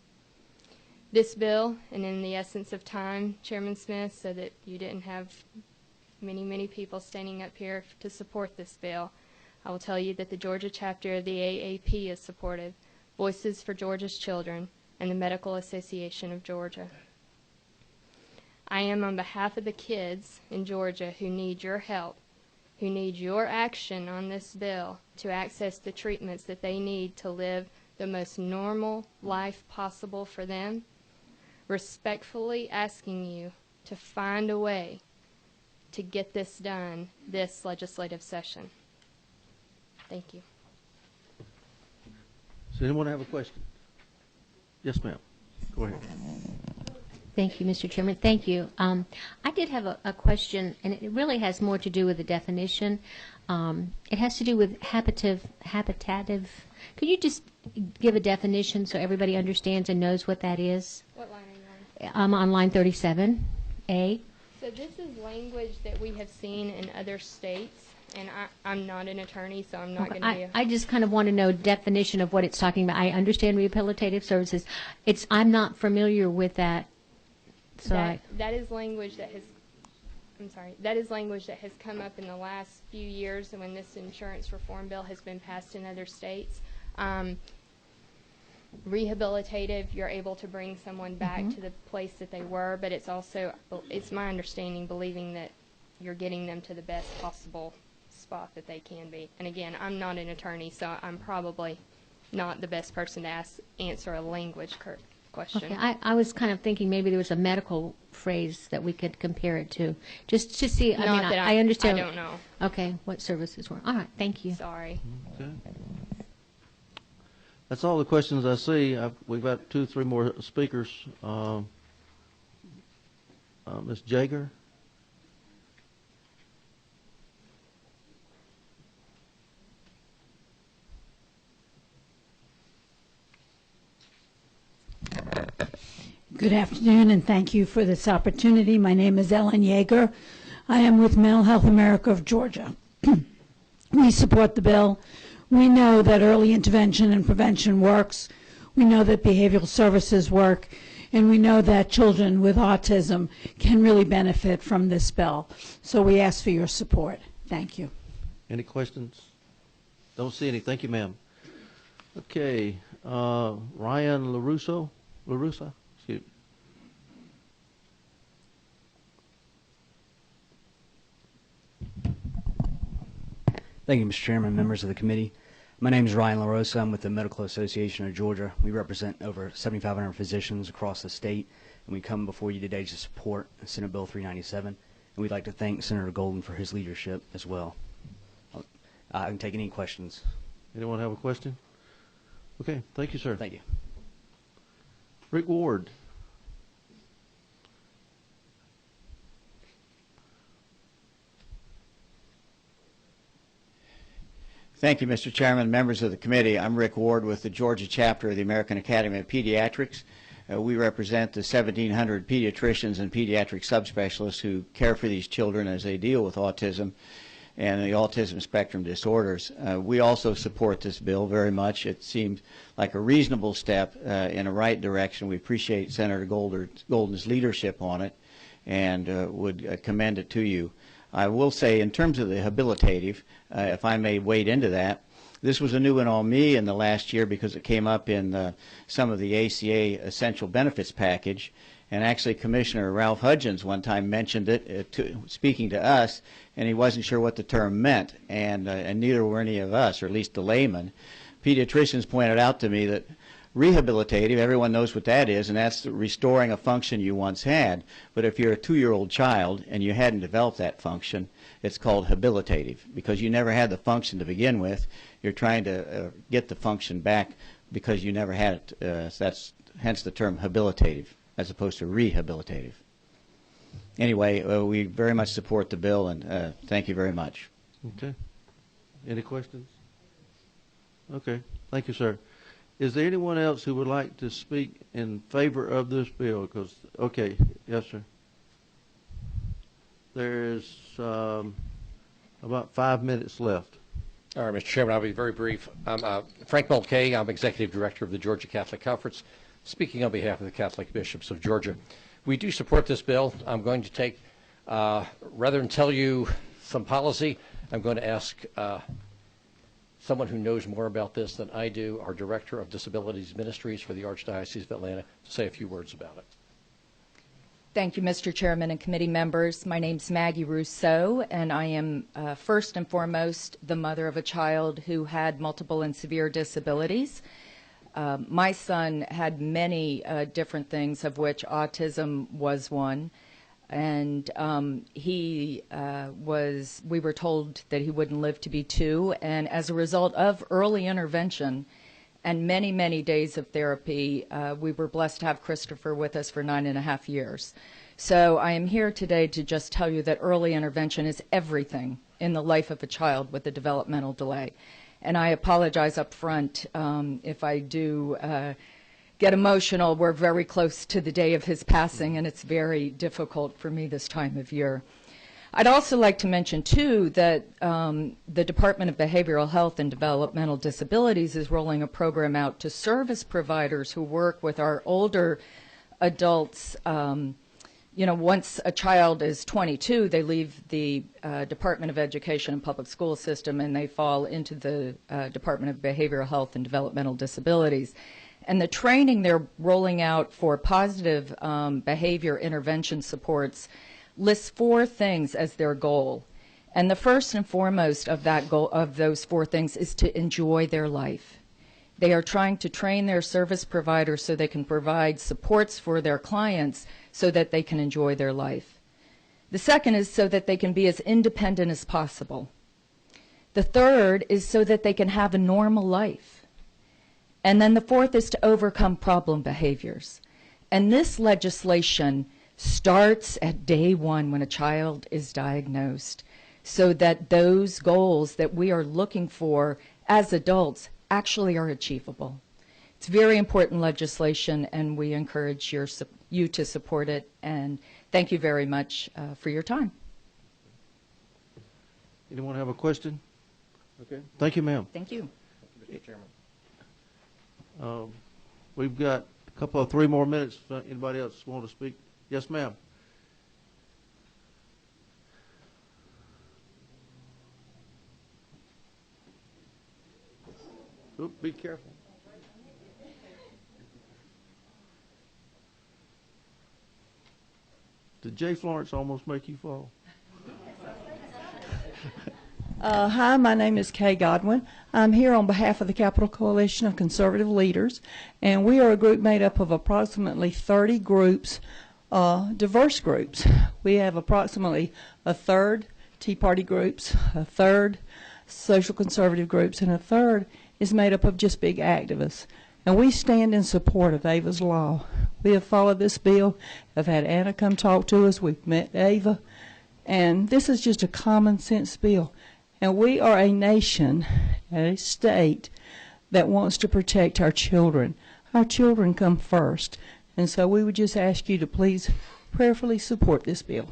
This bill, and in the essence of time, Chairman Smith, so that you didn't have many people standing up here to support this bill, I will tell you that the Georgia chapter of the AAP is supportive, Voices for Georgia's Children, and the Medical Association of Georgia. I am on behalf of the kids in Georgia who need your help, who need your action on this bill to access the treatments that they need to live the most normal life possible for them, respectfully asking you to find a way to get this done this legislative session. Thank you. Does anyone have a question? Yes, ma'am. Go ahead. Thank you, Mr. Chairman. Thank you. I did have a question, and it really has more to do with the definition. It has to do with habitative. Could you just give a definition so everybody understands and knows what that is? What line are you on? On line 37A. So this is language that we have seen in other states, and I'm not an attorney, so I'm not going to be. I just kind of want to know definition of what it's talking about. I understand rehabilitative services. I'm not familiar with that. So that is language that has. I'm sorry. That is language that has come up in the last few years, and when this insurance reform bill has been passed in other states. Rehabilitative, you're able to bring someone back to the place that they were, but it's also, it's my understanding, believing that you're getting them to the best possible spot that they can be. And again, I'm not an attorney, so I'm probably not the best person to answer a language question. Okay. I was kind of thinking maybe there was a medical phrase that we could compare it to, just to see. I understand. I don't know. Okay, what services were. All right, thank you. Sorry. Okay. That's all the questions I see. We've got 2 or 3 more speakers. Ms. Jager. Good afternoon, and thank you for this opportunity. My name is Ellen Yeager. I am with Mental Health America of Georgia. We support the bill. We know that early intervention and prevention works. We know that behavioral services work. And we know that children with autism can really benefit from this bill. So we ask for your support. Thank you. Any questions? Don't see any. Thank you, ma'am. Okay. Ryan LaRusso? LaRussa? Excuse me. Thank you, Mr. Chairman, members of the committee. My name is Ryan LaRosa. I'm with the Medical Association of Georgia. We represent over 7,500 physicians across the state, and we come before you today to support Senate Bill 397. And we'd like to thank Senator Golden for his leadership as well. I can take any questions. Anyone have a question? Okay. Thank you, sir. Thank you. Rick Ward. Thank you, Mr. Chairman, members of the committee. I'm Rick Ward with the Georgia chapter of the American Academy of Pediatrics. We represent the 1,700 pediatricians and pediatric subspecialists who care for these children as they deal with autism and the autism spectrum disorders. We also support this bill very much. It seems like a reasonable step in a right direction. We appreciate Senator Golden's leadership on it and would commend it to you. I will say, in terms of the habilitative, if I may wade into that, this was a new one on me in the last year because it came up in some of the ACA essential benefits package. And actually, Commissioner Ralph Hudgens one time mentioned it, speaking to us, and he wasn't sure what the term meant, and neither were any of us, or at least the layman. Pediatricians pointed out to me that rehabilitative, everyone knows what that is, and that's restoring a function you once had. But if you're a 2-year-old child and you hadn't developed that function, it's called habilitative because you never had the function to begin with. You're trying to get the function back because you never had it. So that's hence the term habilitative as opposed to rehabilitative. Anyway, we very much support the bill, and thank you very much. Okay. Any questions? Okay. Thank you, sir. Is there anyone else who would like to speak in favor of this bill? Okay. Yes, sir. There is about 5 minutes left. All right, Mr. Chairman, I'll be very brief. I'm Frank Mulcahy. I'm Executive Director of the Georgia Catholic Conference, speaking on behalf of the Catholic Bishops of Georgia. We do support this bill. I'm going to take, rather than tell you some policy, I'm going to ask someone who knows more about this than I do, our Director of Disabilities Ministries for the Archdiocese of Atlanta, to say a few words about it. Thank you, Mr. Chairman and committee members. My name's Maggie Rousseau, and I am first and foremost the mother of a child who had multiple and severe disabilities. My son had many different things, of which autism was one. And we were told that he wouldn't live to be 2. And as a result of early intervention and many, many days of therapy, we were blessed to have Christopher with us for 9.5 years. So I am here today to just tell you that early intervention is everything in the life of a child with a developmental delay. And I apologize up front if I do get emotional. We're very close to the day of his passing, and it's very difficult for me this time of year. I'd also like to mention, too, that the Department of Behavioral Health and Developmental Disabilities is rolling a program out to service providers who work with our older adults. Once a child is 22, they leave the Department of Education and Public School System, and they fall into the Department of Behavioral Health and Developmental Disabilities. And the training they're rolling out for positive behavior intervention supports lists 4 things as their goal. And the first and foremost of that goal, of those 4 things, is to enjoy their life. They are trying to train their service providers so they can provide supports for their clients so that they can enjoy their life. The second is so that they can be as independent as possible. The third is so that they can have a normal life. And then the fourth is to overcome problem behaviors. And this legislation starts at day 1 when a child is diagnosed, so that those goals that we are looking for as adults actually are achievable. It's very important legislation, and we encourage you to support it. And thank you very much for your time. Anyone have a question? Okay. Thank you, ma'am. Thank you. Mr. Chairman. We've got a couple of 3 more minutes. Anybody else want to speak? Yes, ma'am. Oop, be careful. Did Jay Florence almost make you fall? Hi, my name is Kay Godwin. I'm here on behalf of the Capital Coalition of Conservative Leaders, and we are a group made up of approximately 30 groups, diverse groups. We have approximately a third Tea Party groups, a third social conservative groups, and a third is made up of just big activists. And we stand in support of Ava's Law. We have followed this bill, have had Anna come talk to us, we've met Ava, and this is just a common sense bill. And we are a nation, a state, that wants to protect our children. Our children come first. And so we would just ask you to please prayerfully support this bill.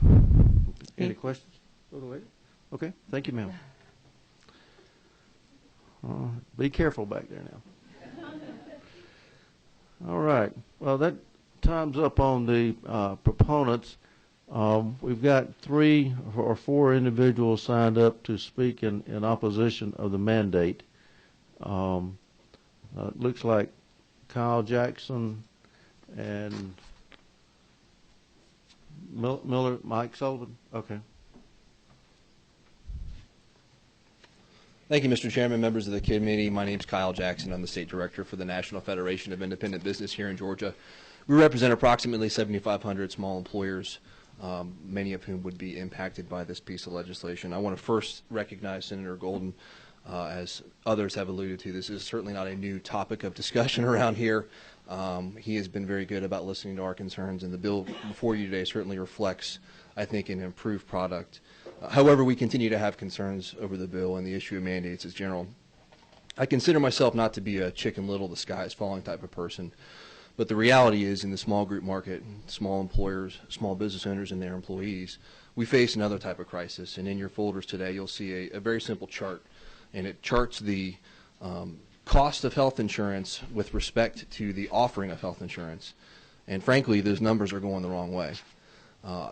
Any questions? Okay, thank you, ma'am. Be careful back there now. All right. Well, that time's up on the proponents. We've got 3 or 4 individuals signed up to speak in opposition of the mandate. Looks like Kyle Jackson and Miller, Mike Sullivan. Okay. Thank you, Mr. Chairman, members of the committee. My name is Kyle Jackson. I'm the State Director for the National Federation of Independent Business here in Georgia. We represent approximately 7,500 small employers, many of whom would be impacted by this piece of legislation. I want to first recognize Senator Golden. As others have alluded to, this is certainly not a new topic of discussion around here. He has been very good about listening to our concerns, and the bill before you today certainly reflects, I think, an improved product. However, we continue to have concerns over the bill and the issue of mandates as general. I consider myself not to be a Chicken Little, the sky is falling type of person, But the reality is, in the small group market, small employers, small business owners and their employees, we face another type of crisis. And in your folders today, you'll see a very simple chart. And it charts the cost of health insurance with respect to the offering of health insurance. And frankly, those numbers are going the wrong way.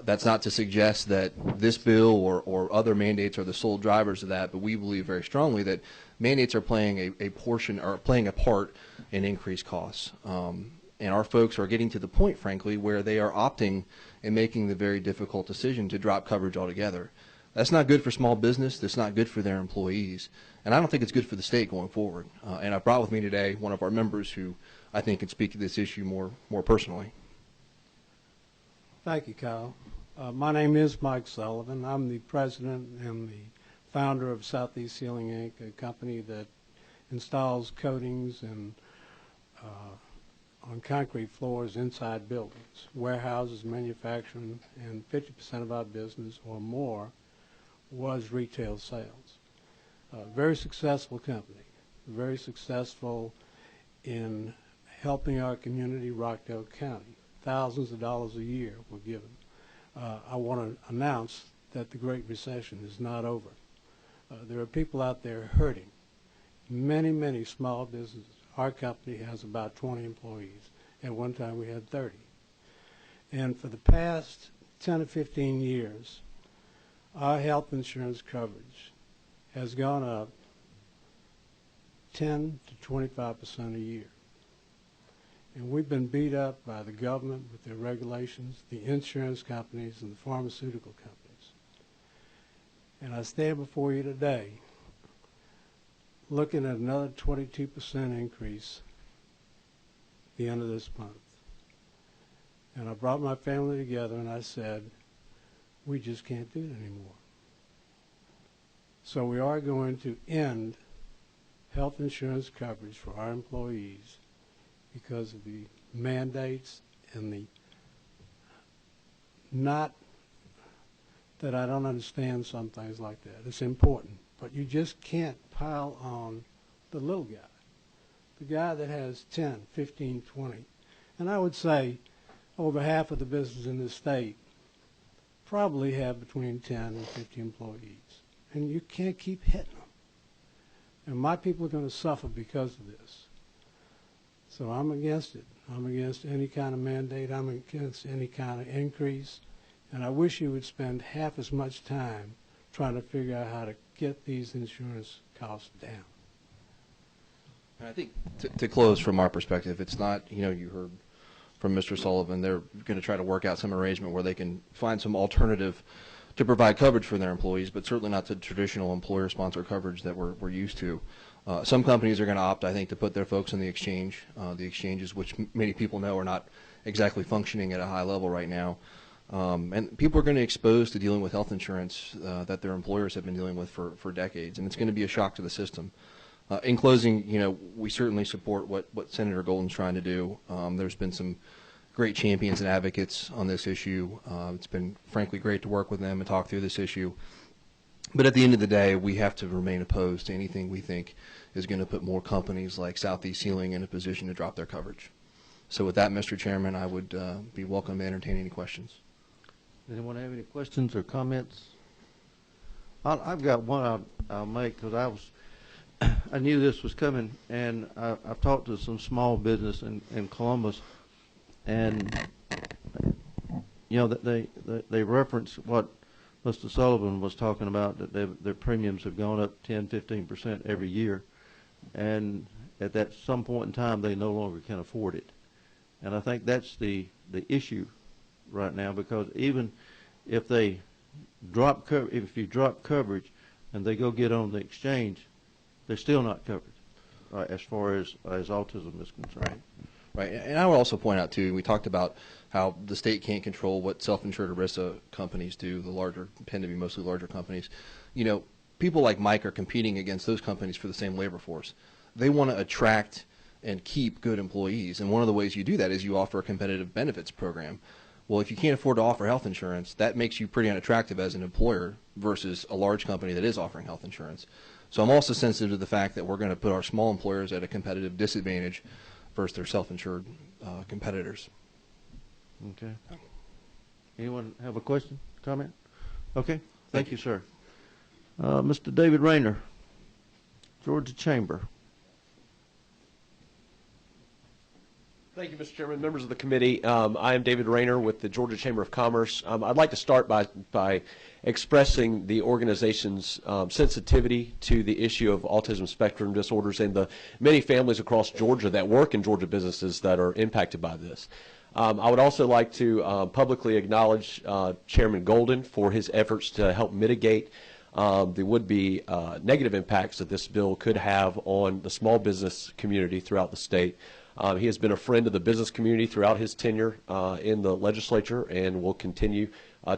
That's not to suggest that this bill or other mandates are the sole drivers of that, but we believe very strongly that mandates are playing a portion or playing a part in increased costs. And our folks are getting to the point, frankly, where they are opting and making the very difficult decision to drop coverage altogether. That's not good for small business. That's not good for their employees. And I don't think it's good for the state going forward. And I brought with me today one of our members who I think can speak to this issue more personally. Thank you, Kyle. My name is Mike Sullivan. I'm the president and the founder of Southeast Ceiling, Inc., a company that installs coatings and on concrete floors inside buildings, warehouses, manufacturing, and 50% of our business or more was retail sales. Very successful company, very successful in helping our community, Rockdale County. Thousands of dollars a year were given. I want to announce that the Great Recession is not over. There are people out there hurting. Many, many small businesses. Our company has about 20 employees. At one time we had 30. And for the past 10 or 15 years, our health insurance coverage has gone up 10 to 25% a year. And we've been beat up by the government with their regulations, the insurance companies, and the pharmaceutical companies. And I stand before you today looking at another 22% increase at the end of this month. And I brought my family together and I said, we just can't do it anymore. So we are going to end health insurance coverage for our employees because of the mandates and the not that I don't understand some things like that. It's important. But you just can't pile on the little guy, the guy that has 10, 15, 20. And I would say over half of the businesses in this state probably have between 10 and 50 employees. And you can't keep hitting them. And my people are going to suffer because of this. So I'm against it. I'm against any kind of mandate. I'm against any kind of increase. And I wish you would spend half as much time trying to figure out how to get these insurance costs down. And I think to close from our perspective, it's not, you heard from Mr. Sullivan, they're going to try to work out some arrangement where they can find some alternative to provide coverage for their employees, but certainly not the traditional employer-sponsored coverage that we're used to. Some companies are going to opt, I think, to put their folks in the exchanges, which many people know are not exactly functioning at a high level right now. And people are going to be exposed to dealing with health insurance that their employers have been dealing with for decades, and it's going to be a shock to the system. In closing, we certainly support what Senator Golden's trying to do. There's been some great champions and advocates on this issue. It's been, frankly, great to work with them and talk through this issue. But at the end of the day, we have to remain opposed to anything we think is going to put more companies like Southeast Ceiling in a position to drop their coverage. So with that, Mr. Chairman, I would be welcome to entertain any questions. Anyone have any questions or comments? I've got one I'll make because I knew this was coming, and I've talked to some small business in Columbus, and they reference what Mr. Sullivan was talking about, that their premiums have gone up 10, 15% every year, and at that some point in time they no longer can afford it. And I think that's the issue right now, because even if they if you drop coverage and they go get on the exchange, they're still not covered as far as autism is concerned. Right, and I would also point out too, we talked about how the state can't control what self-insured ERISA companies do. The larger tend to be mostly larger companies. People like Mike are competing against those companies for the same labor force. They want to attract and keep good employees, and one of the ways you do that is you offer a competitive benefits program. Well, if you can't afford to offer health insurance, that makes you pretty unattractive as an employer versus a large company that is offering health insurance. So I'm also sensitive to the fact that we're going to put our small employers at a competitive disadvantage versus their self-insured competitors. Okay. Anyone have a question, comment? Okay. Thank you, sir. Mr. David Rayner, Georgia Chamber. Thank you, Mr. Chairman, members of the committee. I am David Rayner with the Georgia Chamber of Commerce. I'd like to start by expressing the organization's sensitivity to the issue of autism spectrum disorders and the many families across Georgia that work in Georgia businesses that are impacted by this. I would also like to publicly acknowledge Chairman Golden for his efforts to help mitigate the would-be negative impacts that this bill could have on the small business community throughout the state. He has been a friend of the business community throughout his tenure in the legislature and will continue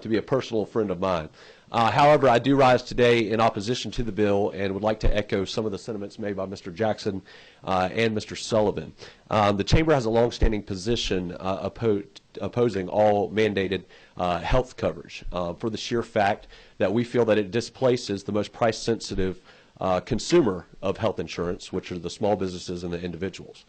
to be a personal friend of mine. However, I do rise today in opposition to the bill and would like to echo some of the sentiments made by Mr. Jackson and Mr. Sullivan. The Chamber has a longstanding position opposing all mandated health coverage for the sheer fact that we feel that it displaces the most price-sensitive consumer of health insurance, which are the small businesses and the individuals.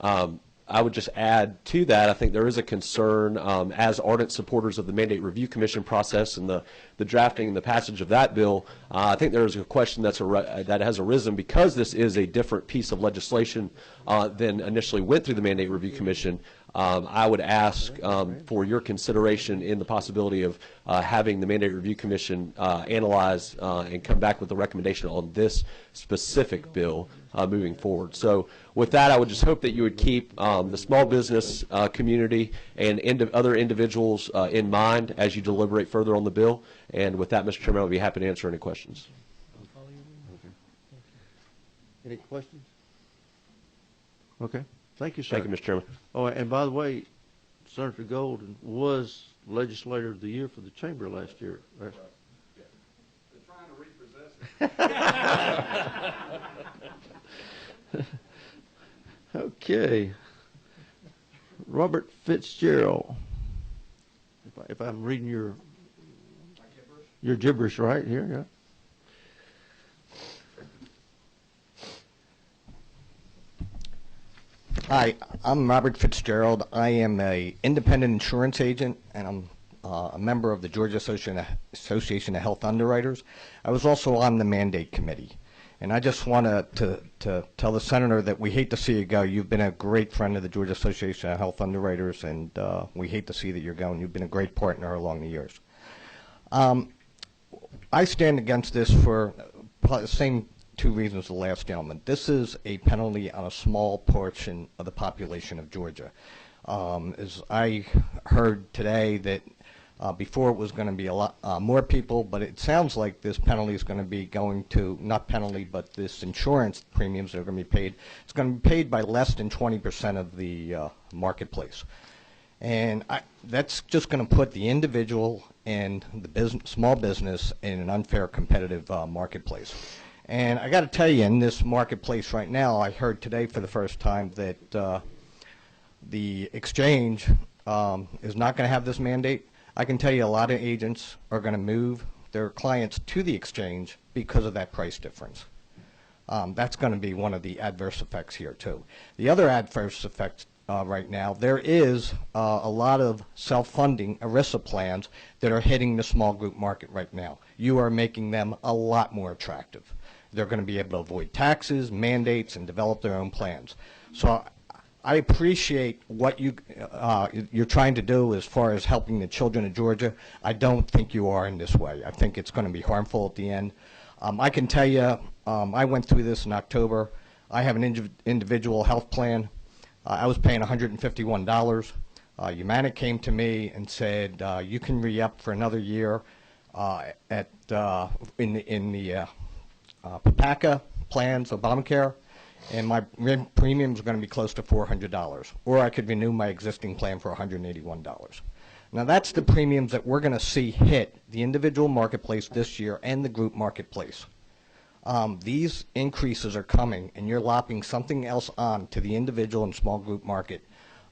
I would just add to that, I think there is a concern, as ardent supporters of the Mandate Review Commission process and the drafting and the passage of that bill, I think there is a question that has arisen because this is a different piece of legislation than initially went through the Mandate Review Commission. I would ask for your consideration in the possibility of having the Mandate Review Commission analyze and come back with a recommendation on this specific bill moving forward. So with that, I would just hope that you would keep the small business community and other individuals in mind as you deliberate further on the bill. And with that, Mr. Chairman, I would be happy to answer any questions. Any questions? Okay. Thank you, sir. Thank you, Mr. Chairman. Oh, and by the way, Senator Golden was Legislator of the Year for the Chamber last year. They're trying to repossess it. Okay. Robert Fitzgerald. If I'm reading your gibberish right here, yeah. Hi, I'm Robert Fitzgerald. I am an independent insurance agent, and I'm a member of the Georgia Association of Health Underwriters. I was also on the Mandate Committee. And I just want to tell the Senator that we hate to see you go. You've been a great friend of the Georgia Association of Health Underwriters, and we hate to see that you're going. You've been a great partner along the years. I stand against this for the same two reasons the last gentleman. This is a penalty on a small portion of the population of Georgia. As I heard today that before it was going to be a lot more people, but it sounds like this penalty is going to be going to, not penalty, but this insurance premiums that are going to be paid, it's going to be paid by less than 20% of the marketplace. And that's just going to put the individual and the small business in an unfair competitive marketplace. And I got to tell you, in this marketplace right now, I heard today for the first time that the exchange is not going to have this mandate. I can tell you a lot of agents are going to move their clients to the exchange because of that price difference. That's going to be one of the adverse effects here, too. The other adverse effect right now, there is a lot of self-funding ERISA plans that are hitting the small group market right now. You are making them a lot more attractive. They're going to be able to avoid taxes, mandates, and develop their own plans. So I appreciate what you're trying to do as far as helping the children of Georgia. I don't think you are in this way. I think it's going to be harmful at the end. I can tell you, I went through this in October. I have an individual health plan. I was paying $151. Humana came to me and said, you can re-up for another year in the PPACA plans, Obamacare, and my premiums are going to be close to $400. Or I could renew my existing plan for $181. Now that's the premiums that we're going to see hit the individual marketplace this year and the group marketplace. These increases are coming, and you're lopping something else on to the individual and small group market.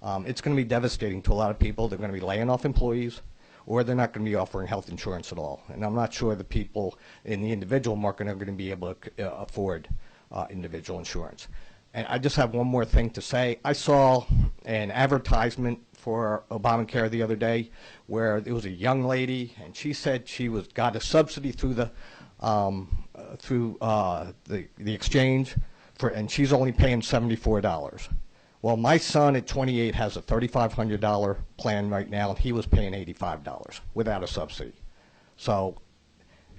It's going to be devastating to a lot of people. They're going to be laying off employees, or they're not going to be offering health insurance at all. And I'm not sure the people in the individual market are going to be able to afford individual insurance. And I just have one more thing to say. I saw an advertisement for Obamacare the other day where there was a young lady, and she said she got a subsidy through the exchange, and she's only paying $74. Well, my son at 28 has a $3,500 plan right now, and he was paying $85 without a subsidy. So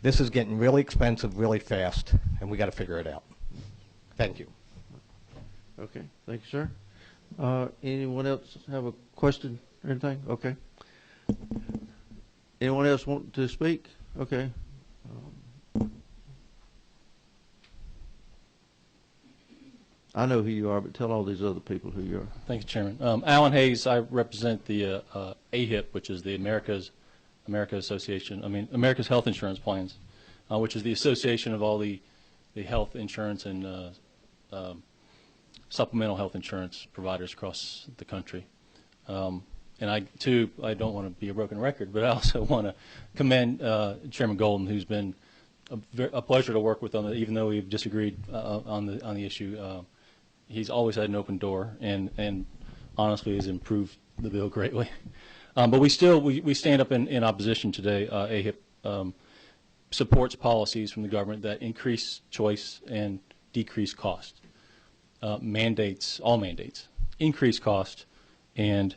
this is getting really expensive really fast, and we got to figure it out. Thank you. Okay, thank you, sir. Anyone else have a question or anything? Okay. Anyone else want to speak? Okay. I know who you are, but tell all these other people who you are. Thank you, Chairman. Alan Hayes. I represent the AHIP, which is the America's Health Insurance Plans, which is the association of all the health insurance and supplemental health insurance providers across the country. And I don't want to be a broken record, but I also want to commend Chairman Golden, who's been a pleasure to work with on even though we've disagreed on the issue. He's always had an open door, and honestly has improved the bill greatly. But we stand up in opposition today. AHIP supports policies from the government that increase choice and decrease cost. All mandates, increase cost and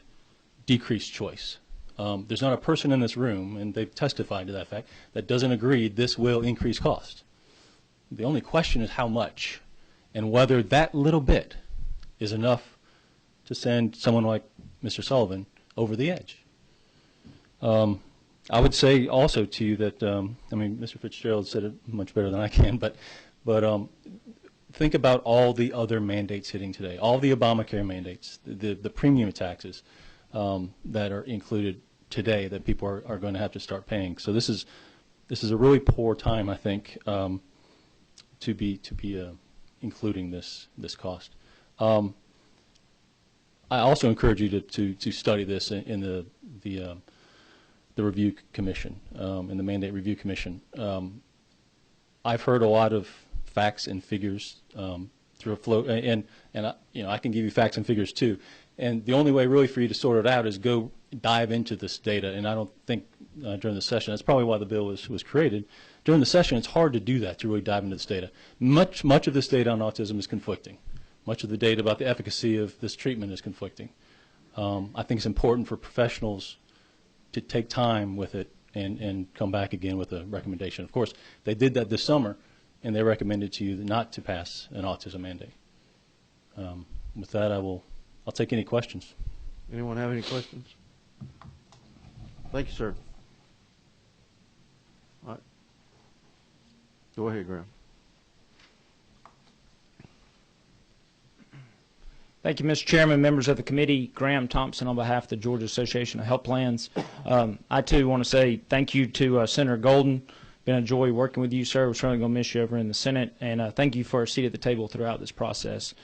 decrease choice. There's not a person in this room, and they've testified to that fact, that doesn't agree this will increase cost. The only question is how much, and whether that little bit is enough to send someone like Mr. Sullivan over the edge. I would say also to you that, Mr. Fitzgerald said it much better than I can, but think about all the other mandates hitting today, all the Obamacare mandates, the premium taxes that are included today that people are going to have to start paying. So this is a really poor time, I think, to be including this cost. I also encourage you to study this in the review commission, in the mandate review commission. I've heard a lot of facts and figures through a flow, and I can give you facts and figures too. And the only way really for you to sort it out is go dive into this data. And I don't think during the session, that's probably why the bill was created. During the session, it's hard to do that, to really dive into this data. Much of this data on autism is conflicting. Much of the data about the efficacy of this treatment is conflicting. I think it's important for professionals to take time with it and come back again with a recommendation. Of course, they did that this summer, and they recommended to you not to pass an autism mandate. With that, I'll take any questions. Anyone have any questions? Thank you, sir. All right. Go ahead, Graham. Thank you, Mr. Chairman, members of the committee. Graham Thompson on behalf of the Georgia Association of Health Plans. I, too, want to say thank you to Senator Golden. Been a joy working with you, sir. We're certainly going to miss you over in the Senate. And thank you for a seat at the table throughout this process.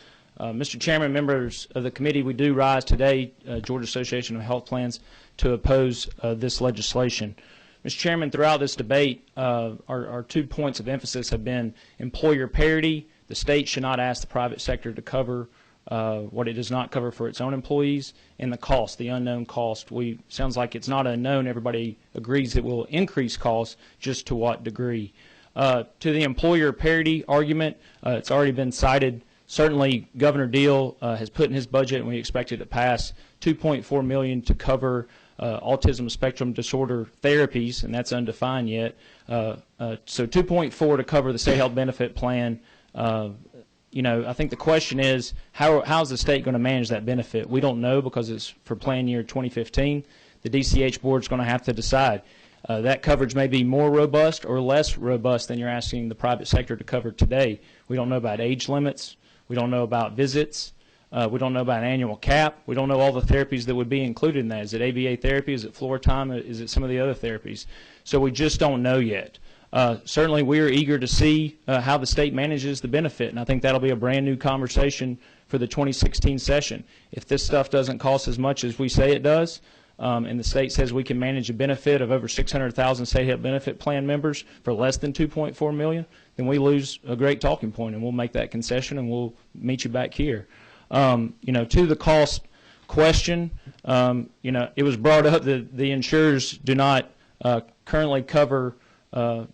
Mr. Chairman, members of the committee, we do rise today, Georgia Association of Health Plans, to oppose this legislation. Mr. Chairman, throughout this debate, our 2 points of emphasis have been employer parity. The state should not ask the private sector to cover what it does not cover for its own employees, and the cost, the unknown cost. Sounds like it's not unknown. Everybody agrees it will increase costs, just to what degree. To the employer parity argument, it's already been cited. Certainly, Governor Deal has put in his budget, and we expect it to pass, $2.4 million to cover autism spectrum disorder therapies, and that's undefined yet. So $2.4 to cover the state health benefit plan. I think the question is, how's the state going to manage that benefit? We don't know, because it's for plan year 2015. The DCH board is going to have to decide. That coverage may be more robust or less robust than you're asking the private sector to cover today. We don't know about age limits. We don't know about visits. We don't know about an annual cap. We don't know all the therapies that would be included in that. Is it ABA therapy? Is it floor time? Is it some of the other therapies? So we just don't know yet. Certainly, we are eager to see how the state manages the benefit, and I think that'll be a brand new conversation for the 2016 session. If this stuff doesn't cost as much as we say it does, and the state says we can manage a benefit of over 600,000 state health benefit plan members for less than 2.4 million, then we lose a great talking point, and we'll make that concession, and we'll meet you back here. To the cost question, it was brought up that the insurers do not currently cover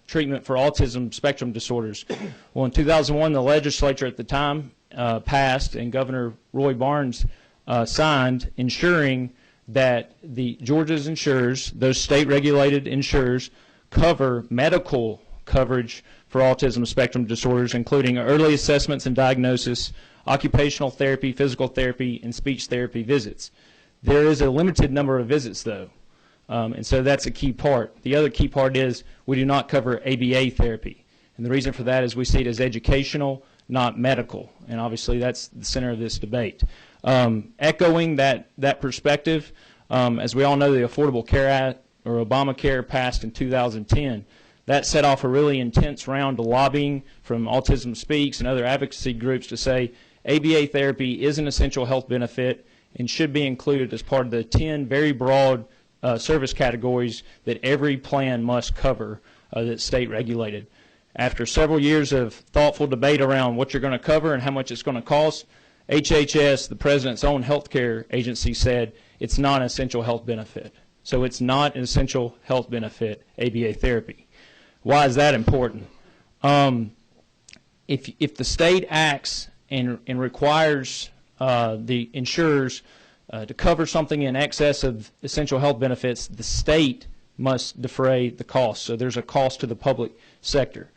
treatment for autism spectrum disorders. Well, in 2001, the legislature at the time passed, and Governor Roy Barnes signed, ensuring that the Georgia's insurers, those state-regulated insurers, cover medical coverage for autism spectrum disorders, including early assessments and diagnosis, occupational therapy, physical therapy, and speech therapy visits. There is a limited number of visits, though, and so that's a key part. The other key part is we do not cover ABA therapy, and the reason for that is we see it as educational, not medical, and obviously that's the center of this debate. Echoing that perspective, as we all know, the Affordable Care Act, or Obamacare, passed in 2010. That set off a really intense round of lobbying from Autism Speaks and other advocacy groups to say ABA therapy is an essential health benefit and should be included as part of the 10 very broad service categories that every plan must cover that's state regulated. After several years of thoughtful debate around what you're going to cover and how much it's going to cost, HHS, the president's own healthcare agency, said it's not an essential health benefit. So it's not an essential health benefit, ABA therapy. Why is that important? If the state acts and requires the insurers to cover something in excess of essential health benefits, the state must defray the cost. So there's a cost to the public sector.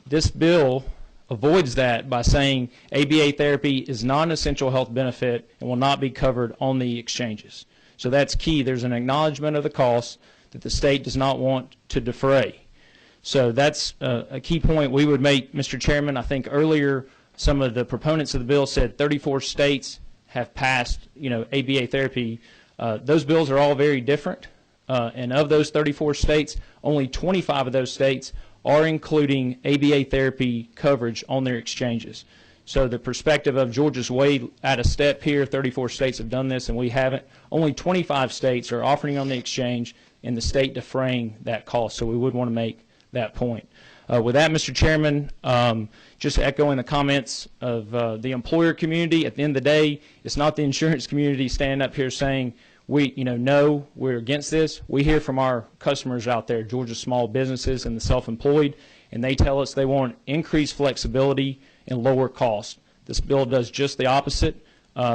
This bill avoids that by saying ABA therapy is not an essential health benefit and will not be covered on the exchanges. So that's key. There's an acknowledgement of the cost that the state does not want to defray. So that's a key point we would make, Mr. Chairman. I think earlier some of the proponents of the bill said 34 states have passed, ABA therapy. Those bills are all very different, and of those 34 states, only 25 of those states are including ABA therapy coverage on their exchanges. So the perspective of Georgia's way out of step here, 34 states have done this and we haven't. Only 25 states are offering on the exchange and the state defraying that cost. So we would want to make that point. With that, Mr. Chairman, just echoing the comments of the employer community, at the end of the day, it's not the insurance community standing up here saying, no, we're against this. We hear from our customers out there, Georgia small businesses and the self-employed, and they tell us they want increased flexibility and lower cost. This bill does just the opposite.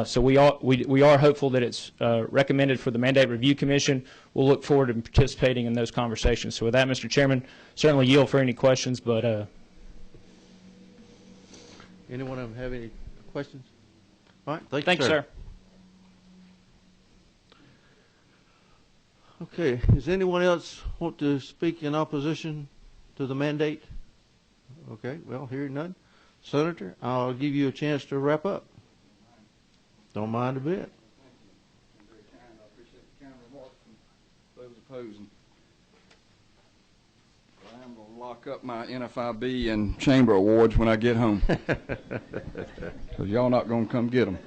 So we are hopeful that it's recommended for the Mandate Review Commission. We'll look forward to participating in those conversations. So with that, Mr. Chairman, certainly yield for any questions. But anyone have any questions? All right, thank you, sir. Okay, does anyone else want to speak in opposition to the mandate? Okay, well, hearing none. Senator, I'll give you a chance to wrap up. Don't mind a bit. Very kind. I appreciate the kind remarks from those opposing. I'm going to lock up my NFIB and chamber awards when I get home. Because y'all not going to come get them.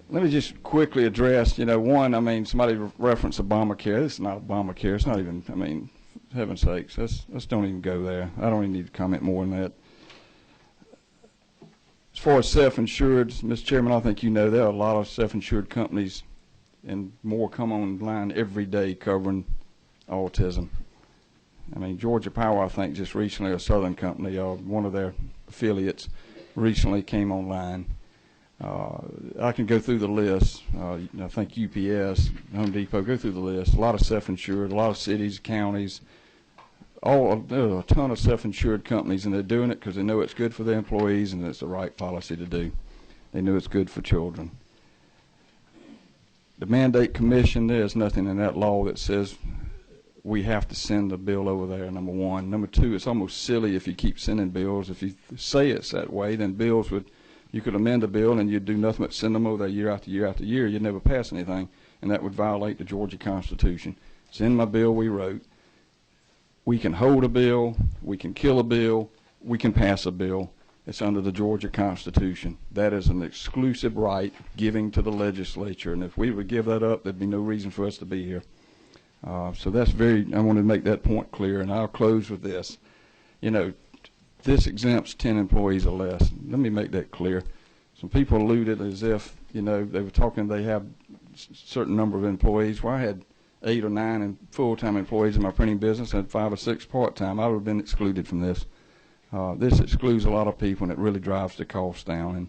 Let me just quickly address, one, somebody referenced Obamacare. This is not Obamacare. It's not even, heaven's sakes, let's don't even go there. I don't even need to comment more than that. As far as self-insured, Mr. Chairman, I think there are a lot of self-insured companies and more come online every day covering autism. Georgia Power, I think, just recently, a Southern company, one of their affiliates recently came online. I can go through the list. I think UPS, Home Depot, go through the list. A lot of self-insured, a lot of cities, counties, a ton of self-insured companies, and they're doing it because they know it's good for their employees and it's the right policy to do. They know it's good for children. The Mandate Commission, there's nothing in that law that says we have to send the bill over there, number one. Number two, it's almost silly if you keep sending bills. If you say it's that way, then bills you could amend a bill and you'd do nothing but send them over there year after year after year. You'd never pass anything, and that would violate the Georgia Constitution. It's in my bill we wrote. We can hold a bill, we can kill a bill, we can pass a bill. It's under the Georgia Constitution. That is an exclusive right giving to the legislature, and if we would give that up, there'd be no reason for us to be here. So that's I want to make that point clear, and I'll close with this. You know, this exempts 10 employees or less. Let me make that clear. Some people alluded as if, you know, they were talking they have a certain number of employees. Well, I had 8 or 9 full-time employees in my printing business and 5 or 6 part-time. I would have been excluded from this. This excludes a lot of people, and it really drives the cost down. And,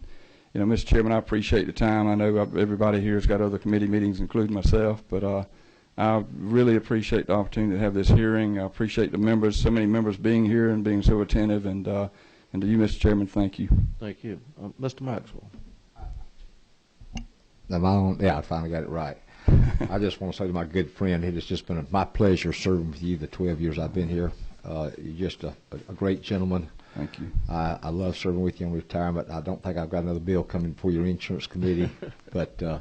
you know, Mr. Chairman, I appreciate the time. I know everybody here has got other committee meetings, including myself, but I really appreciate the opportunity to have this hearing. I appreciate the members, so many members being here and being so attentive. And to you, Mr. Chairman, thank you. Thank you. Mr. Maxwell. Yeah, I finally got it right. I just want to say to my good friend, it has just been my pleasure serving with you the 12 years I've been here. You're just a great gentleman. Thank you. I love serving with you in retirement. I don't think I've got another bill coming before your insurance committee, but I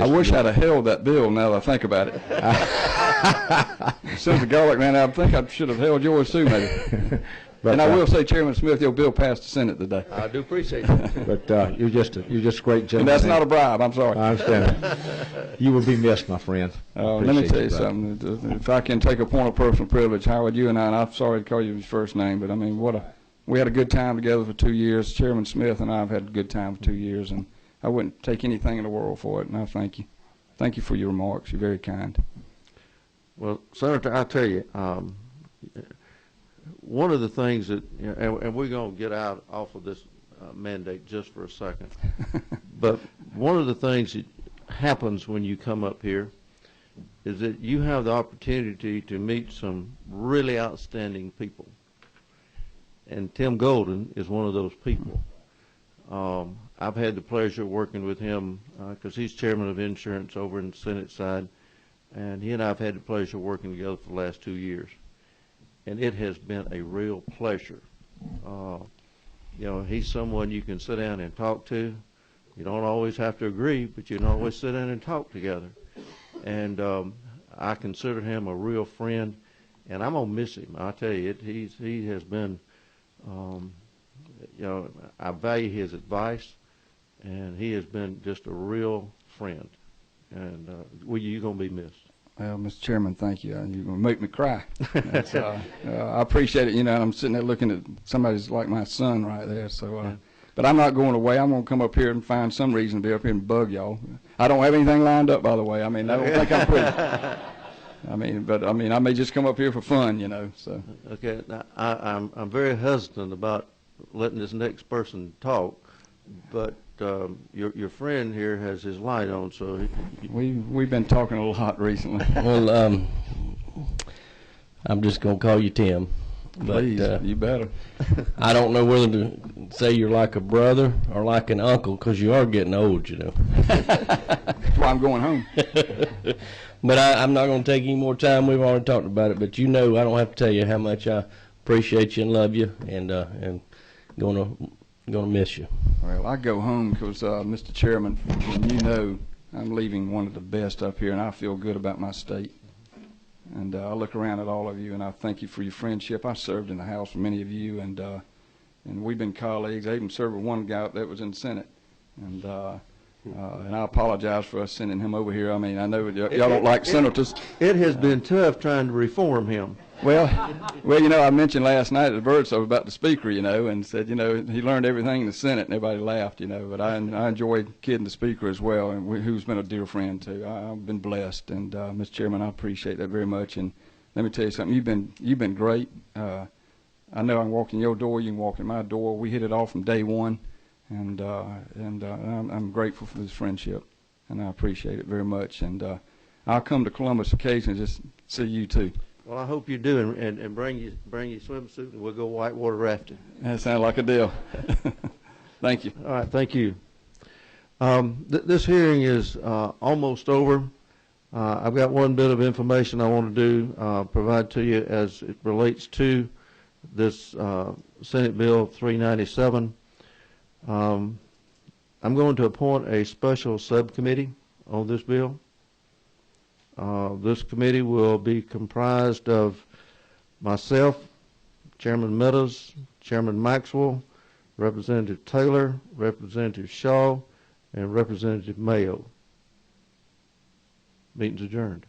wish I'd have held that bill now that I think about it. Since the garlic man, I think I should have held yours too, maybe. But, and I will say, Chairman Smith, your bill passed the Senate today. I do appreciate that. But you're just a great gentleman. And that's not a bribe. I'm sorry. I understand. You will be missed, my friend. Let me tell you something. If I can take a point of personal privilege, Howard, you and I'm sorry to call you his first name, but I mean, we had a good time together for 2 years. Chairman Smith and I have had a good time for 2 years, and I wouldn't take anything in the world for it. And I thank you. Thank you for your remarks. You're very kind. Well, Senator, I tell you, one of the things that, you know, and we're going to get off of this mandate just for a second, but one of the things that happens when you come up here is that you have the opportunity to meet some really outstanding people. And Tim Golden is one of those people. I've had the pleasure of working with him because he's chairman of insurance over in the Senate side, and he and I have had the pleasure of working together for the last 2 years. And it has been a real pleasure. You know, he's someone you can sit down and talk to. You don't always have to agree, but you can always sit down and talk together. And I consider him a real friend, and I'm going to miss him. I tell you, he has been, you know, I value his advice, and he has been just a real friend. And you're going to be missed. Well, Mr. Chairman, thank you. You're going to make me cry. I appreciate it. You know, I'm sitting there looking at somebody's like my son right there. So, but I'm not going away. I'm going to come up here and find some reason to be up here and bug y'all. I don't have anything lined up, by the way. I mean, I don't think I'm quitting. I mean, I may just come up here for fun, you know. So. Okay. Now, I'm very hesitant about letting this next person talk, but your friend here has his light on, so we've been talking a lot recently. Well, I'm just gonna call you Tim. But, please, you better. I don't know whether to say you're like a brother or like an uncle, because you are getting old, you know. That's why I'm going home. But I'm not going to take any more time. We've already talked about it. But you know, I don't have to tell you how much I appreciate you and love you, and gonna miss you. Well, I go home because, Mr. Chairman, you know, I'm leaving one of the best up here, and I feel good about my state. And I look around at all of you, and I thank you for your friendship. I served in the House with many of you, and we've been colleagues. I even served with one guy that was in the Senate, and I apologize for us sending him over here. I mean, I know y'all don't like senators. It has been tough trying to reform him. Well, you know, I mentioned last night at the bird show about the speaker, you know, and said, you know, he learned everything in the Senate, and everybody laughed, you know. But I enjoyed kidding the speaker as well, and who's been a dear friend too. I've been blessed, and Mr. Chairman, I appreciate that very much. And let me tell you something, you've been great. I know I can walk in your door, you can walk in my door. We hit it off from day one, and I'm grateful for this friendship, and I appreciate it very much. And I'll come to Columbus occasionally just see you too. Well, I hope you do, and bring your swimsuit, and we'll go whitewater rafting. That sounds like a deal. Thank you. All right, thank you. This hearing is almost over. I've got one bit of information I want to do, provide to you as it relates to this Senate Bill 397. I'm going to appoint a special subcommittee on this bill. This committee will be comprised of myself, Chairman Meadows, Chairman Maxwell, Representative Taylor, Representative Shaw, and Representative Mayo. Meeting's adjourned.